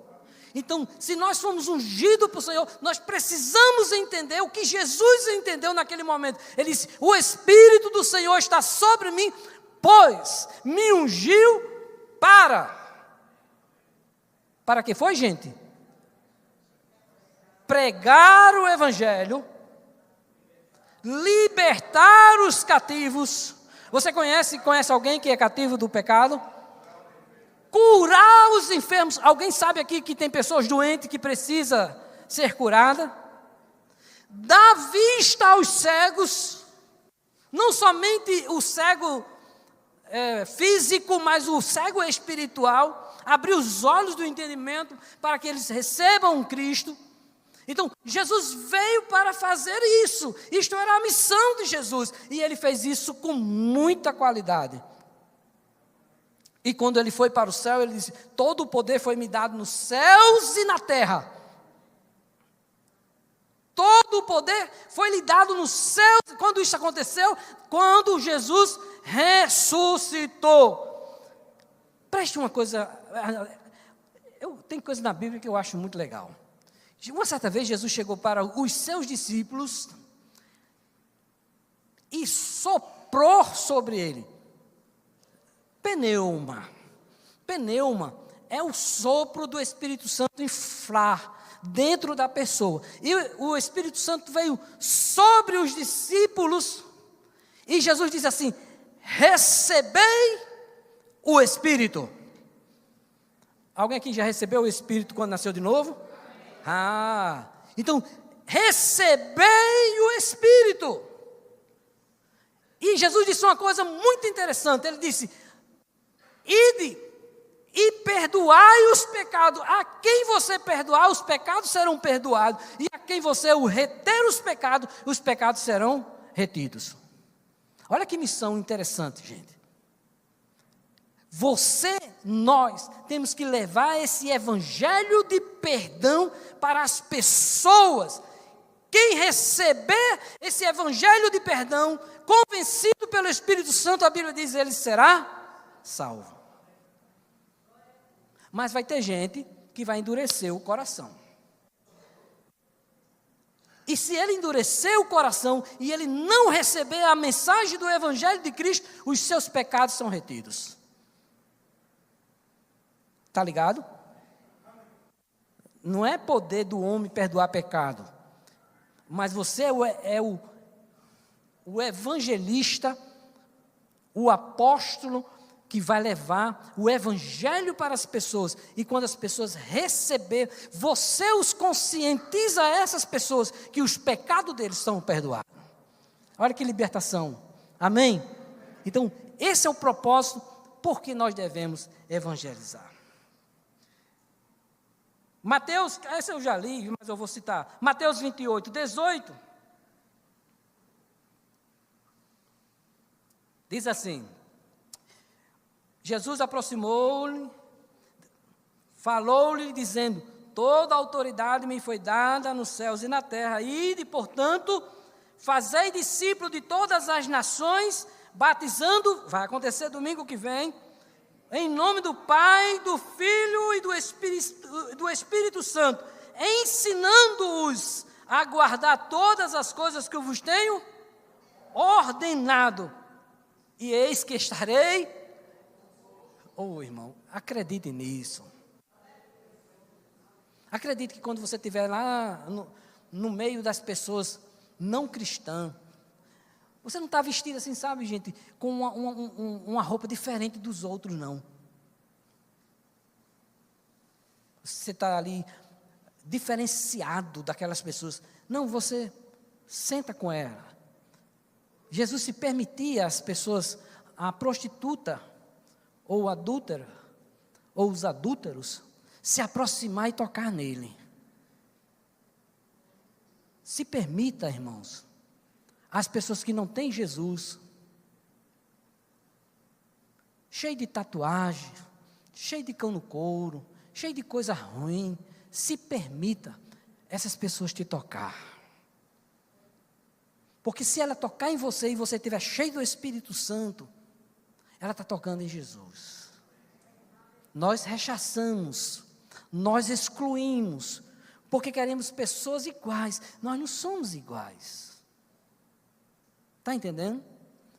Então, se nós somos ungidos por Senhor, nós precisamos entender o que Jesus entendeu naquele momento. Ele disse: o Espírito do Senhor está sobre mim, pois me ungiu para que foi, gente? Pregar o Evangelho libertar os cativos. Você conhece alguém que é cativo do pecado? Curar os enfermos. Alguém sabe aqui que tem pessoas doentes que precisam ser curadas? Dar vista aos cegos. Não somente o cego físico, mas o cego espiritual. Abrir os olhos do entendimento para que eles recebam Cristo. Então, Jesus veio para fazer isso. Isto era a missão de Jesus. E ele fez isso com muita qualidade. E quando ele foi para o céu, ele disse: todo o poder foi me dado nos céus e na terra. Todo o poder foi lhe dado nos céus. Quando isso aconteceu? Quando Jesus ressuscitou. Preste uma coisa. Tem coisa na Bíblia que eu acho muito legal. Uma certa vez Jesus chegou para os seus discípulos e soprou sobre ele. Pneuma. Pneuma é o sopro do Espírito Santo inflar dentro da pessoa. E o Espírito Santo veio sobre os discípulos e Jesus disse assim: recebei o Espírito. Alguém aqui já recebeu o Espírito quando nasceu de novo? Então, recebei o Espírito. E Jesus disse uma coisa muito interessante. Ele disse: ide e perdoai os pecados. A quem você perdoar, os pecados serão perdoados. E a quem você reter os pecados serão retidos. Olha que missão interessante, gente. Nós temos que levar esse evangelho de perdão para as pessoas. Quem receber esse evangelho de perdão, convencido pelo Espírito Santo, a Bíblia diz, ele será salvo. Mas vai ter gente que vai endurecer o coração. E se ele endurecer o coração e ele não receber a mensagem do evangelho de Cristo, os seus pecados são retidos. Está ligado? Não é poder do homem perdoar pecado, mas você é o evangelista, o apóstolo que vai levar o evangelho para as pessoas. E quando as pessoas receberem, você os conscientiza essas pessoas que os pecados deles são perdoados. Olha que libertação. Amém? Então, esse é o propósito por que nós devemos evangelizar. Mateus, esse eu já li, mas eu vou citar. Mateus 28, 18. Diz assim: Jesus aproximou-lhe, falou-lhe dizendo: toda a autoridade me foi dada nos céus e na terra. Ide, portanto, fazei discípulos de todas as nações, batizando, vai acontecer domingo que vem, em nome do Pai, do Filho e do Espírito Santo, ensinando-os a guardar todas as coisas que eu vos tenho ordenado. E eis que estarei. Irmão, acredite nisso. Acredite que quando você estiver lá no meio das pessoas não cristãs, você não está vestido assim, sabe, gente, com uma roupa diferente dos outros, não. Você está ali diferenciado daquelas pessoas. Não, você senta com ela. Jesus se permitia às pessoas, a prostituta, ou adúltera, ou os adúlteros, se aproximar e tocar nele. Se permita, irmãos, as pessoas que não têm Jesus, cheio de tatuagem, cheio de cão no couro, cheio de coisa ruim, se permita essas pessoas te tocar. Porque se ela tocar em você e você estiver cheio do Espírito Santo, ela está tocando em Jesus. Nós rechaçamos, nós excluímos, porque queremos pessoas iguais. Nós não somos iguais. Está entendendo?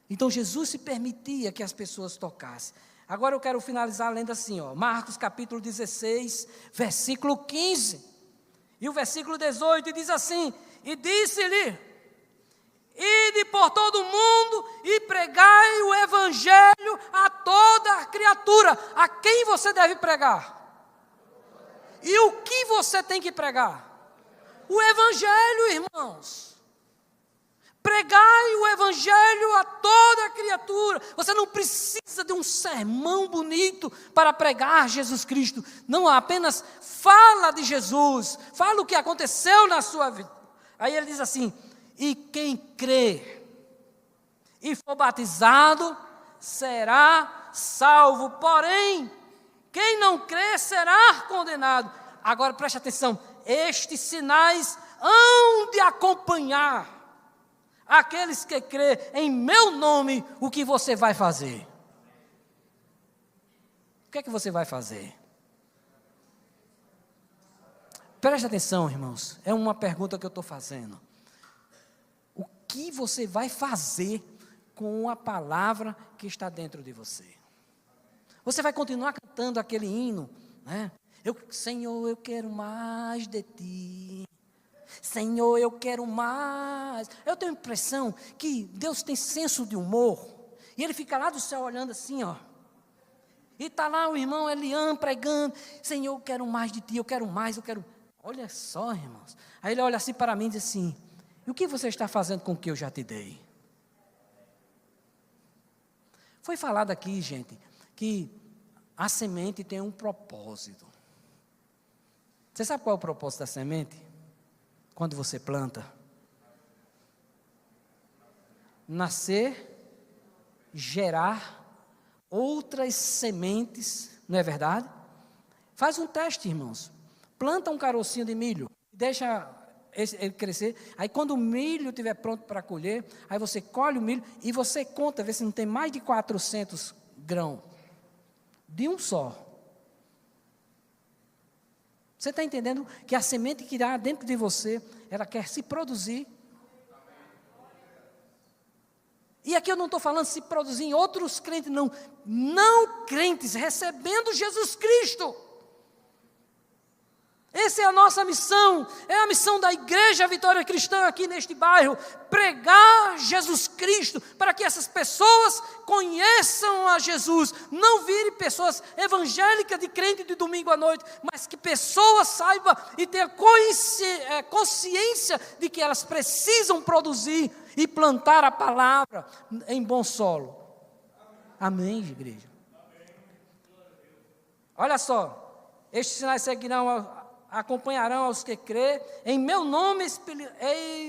Então Jesus se permitia que as pessoas tocassem. Agora eu quero finalizar lendo assim, Marcos capítulo 16, versículo 15. E o versículo 18 diz assim: e disse-lhe: ide por todo mundo e pregai o evangelho a toda criatura. A quem você deve pregar? E o que você tem que pregar? O evangelho, irmãos. Pregai o evangelho a toda criatura. Você não precisa de um sermão bonito para pregar Jesus Cristo. Não, apenas fala de Jesus. Fala o que aconteceu na sua vida. Aí ele diz assim: e quem crê e for batizado será salvo. Porém, quem não crê será condenado. Agora preste atenção. Estes sinais hão de acompanhar aqueles que crê em meu nome. O que você vai fazer? O que é que você vai fazer? Preste atenção, irmãos. É uma pergunta que eu estou fazendo. O que você vai fazer com a palavra que está dentro de você? Você vai continuar cantando aquele hino, né? Senhor, eu quero mais de ti. Senhor, eu quero mais. Eu tenho a impressão que Deus tem senso de humor. E Ele fica lá do céu olhando assim, ó. E está lá o irmão Elian pregando: Senhor, eu quero mais de ti, eu quero mais, eu quero... Olha só, irmãos. Aí Ele olha assim para mim e diz assim: e o que você está fazendo com o que eu já te dei? Foi falado aqui, gente, que a semente tem um propósito. Você sabe qual é o propósito da semente? Quando você planta, nascer, gerar outras sementes, não é verdade? Faz um teste, irmãos. Planta um carocinho de milho, deixa ele crescer. Aí quando o milho estiver pronto para colher, aí você colhe o milho e você conta, vê se não tem mais de 400 grãos, de um só. Você está entendendo que a semente que irá dentro de você, ela quer se produzir. E aqui eu não estou falando se produzir em outros crentes, não. Não crentes, recebendo Jesus Cristo. Essa é a nossa missão, é a missão da Igreja Vitória Cristã aqui neste bairro, pregar Jesus Cristo, para que essas pessoas conheçam a Jesus, não virem pessoas evangélicas de crente de domingo à noite, mas que pessoas saibam e tenham consciência de que elas precisam produzir e plantar a palavra em bom solo. Amém, igreja? Olha só, estes sinais acompanharão aos que crê, em meu nome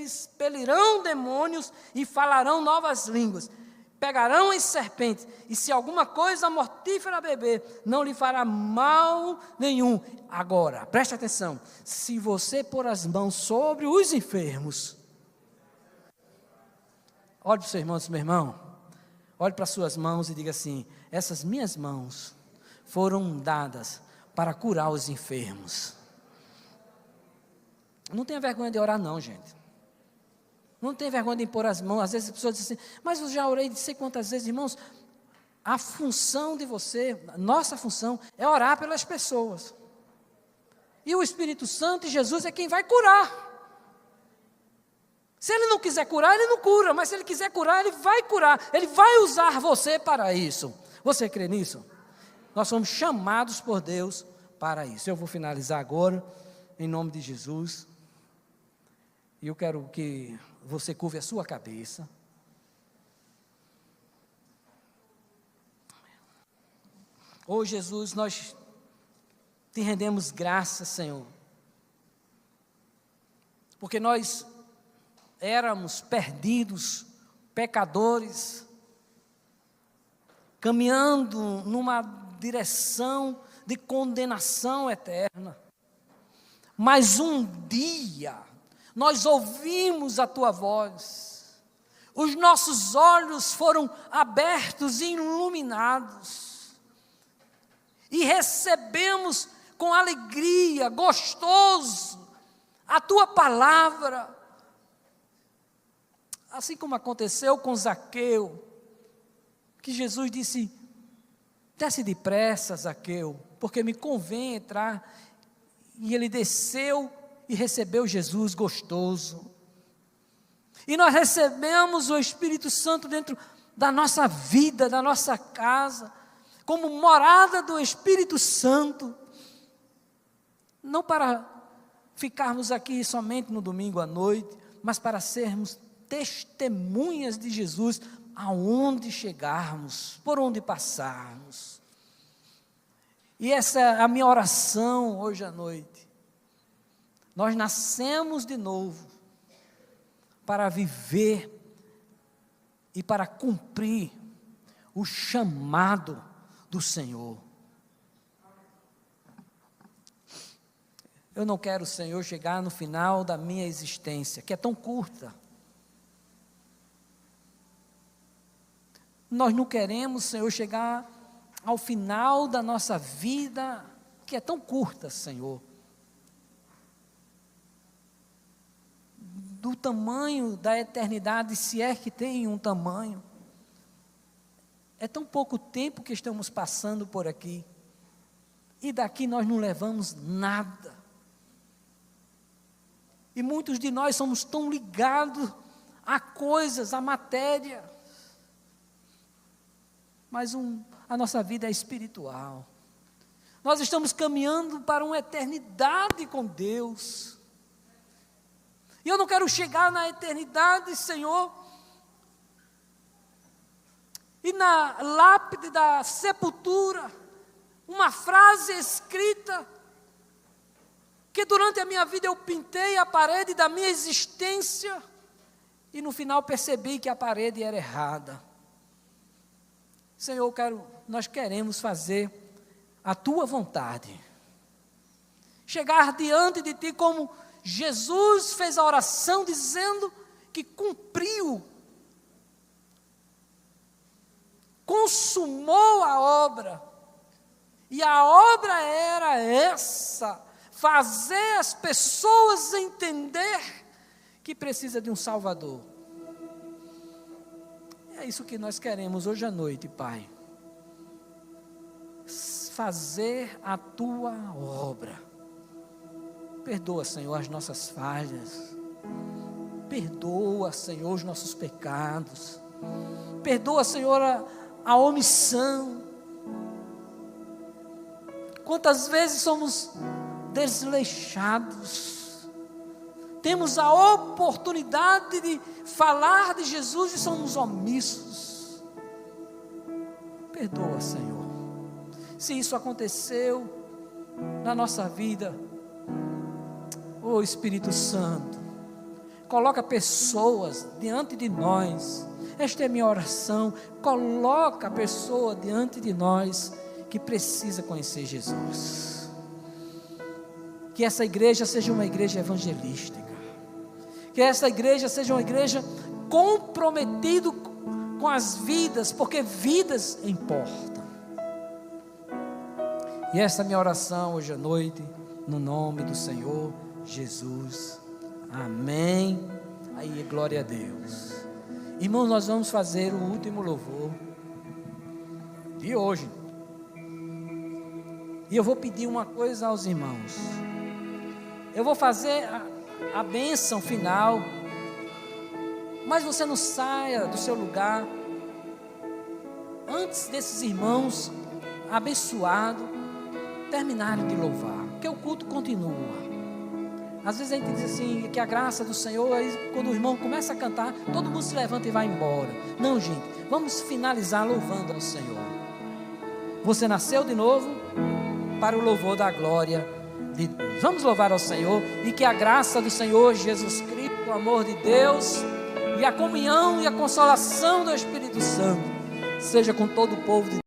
expelirão demônios e falarão novas línguas, pegarão as serpentes, e se alguma coisa mortífera beber, não lhe fará mal nenhum. Agora, preste atenção, se você pôr as mãos sobre os enfermos, olhe para o seu irmão, meu irmão, olhe para as suas mãos e diga assim: essas minhas mãos foram dadas para curar os enfermos. Não tenha vergonha de orar não, gente. Não tenha vergonha de impor as mãos. Às vezes as pessoas dizem assim: mas eu já orei não sei quantas vezes. Irmãos, a função de você, nossa função, é orar pelas pessoas. E o Espírito Santo e Jesus é quem vai curar. Se Ele não quiser curar, Ele não cura. Mas se Ele quiser curar, Ele vai curar. Ele vai usar você para isso. Você crê nisso? Nós somos chamados por Deus para isso. Eu vou finalizar agora, em nome de Jesus. E eu quero que você curve a sua cabeça. Oh Jesus, nós te rendemos graças, Senhor. Porque nós éramos perdidos, pecadores, caminhando numa direção de condenação eterna. Mas um dia nós ouvimos a tua voz, os nossos olhos foram abertos e iluminados, e recebemos com alegria, gostoso, a tua palavra, assim como aconteceu com Zaqueu, que Jesus disse: desce depressa, Zaqueu, porque me convém entrar. E ele desceu e recebeu Jesus gostoso. E nós recebemos o Espírito Santo dentro da nossa vida, da nossa casa, como morada do Espírito Santo, não para ficarmos aqui somente no domingo à noite, mas para sermos testemunhas de Jesus aonde chegarmos, por onde passarmos. E essa é a minha oração hoje à noite. Nós nascemos de novo para viver e para cumprir o chamado do Senhor. Eu não quero, Senhor, chegar no final da minha existência, que é tão curta. Nós não queremos, Senhor, chegar ao final da nossa vida, que é tão curta, Senhor. Do tamanho da eternidade, se é que tem um tamanho. É tão pouco tempo que estamos passando por aqui. E daqui nós não levamos nada. E muitos de nós somos tão ligados a coisas, a matéria. Mas a nossa vida é espiritual. Nós estamos caminhando para uma eternidade com Deus. E eu não quero chegar na eternidade, Senhor, e na lápide da sepultura, uma frase escrita, que durante a minha vida eu pintei a parede da minha existência, e no final percebi que a parede era errada. Senhor, nós queremos fazer a Tua vontade, chegar diante de Ti como Jesus fez a oração dizendo que cumpriu, consumou a obra, e a obra era essa: fazer as pessoas entender que precisa de um Salvador. É isso que nós queremos hoje à noite, Pai. Fazer a Tua obra. Perdoa, Senhor, as nossas falhas. Perdoa, Senhor, os nossos pecados. Perdoa, Senhor, a omissão. Quantas vezes somos desleixados. Temos a oportunidade de falar de Jesus e somos omissos. Perdoa, Senhor. Se isso aconteceu na nossa vida, ó Espírito Santo, coloca pessoas diante de nós. Esta é a minha oração. Coloca a pessoa diante de nós que precisa conhecer Jesus. Que essa igreja seja uma igreja evangelística. Que essa igreja seja uma igreja comprometida com as vidas, porque vidas importam. E essa é a minha oração hoje à noite, no nome do Senhor Jesus. Amém. Aí, glória a Deus. Irmãos, nós vamos fazer o último louvor de hoje. E eu vou pedir uma coisa aos irmãos. Eu vou fazer a bênção final, mas você não saia do seu lugar antes desses irmãos abençoados terminarem de louvar, porque o culto continua. Às vezes a gente diz assim, que a graça do Senhor, aí quando o irmão começa a cantar, todo mundo se levanta e vai embora. Não, gente, vamos finalizar louvando ao Senhor. Você nasceu de novo para o louvor da glória de Deus. Vamos louvar ao Senhor, e que a graça do Senhor Jesus Cristo, o amor de Deus, e a comunhão e a consolação do Espírito Santo seja com todo o povo de Deus.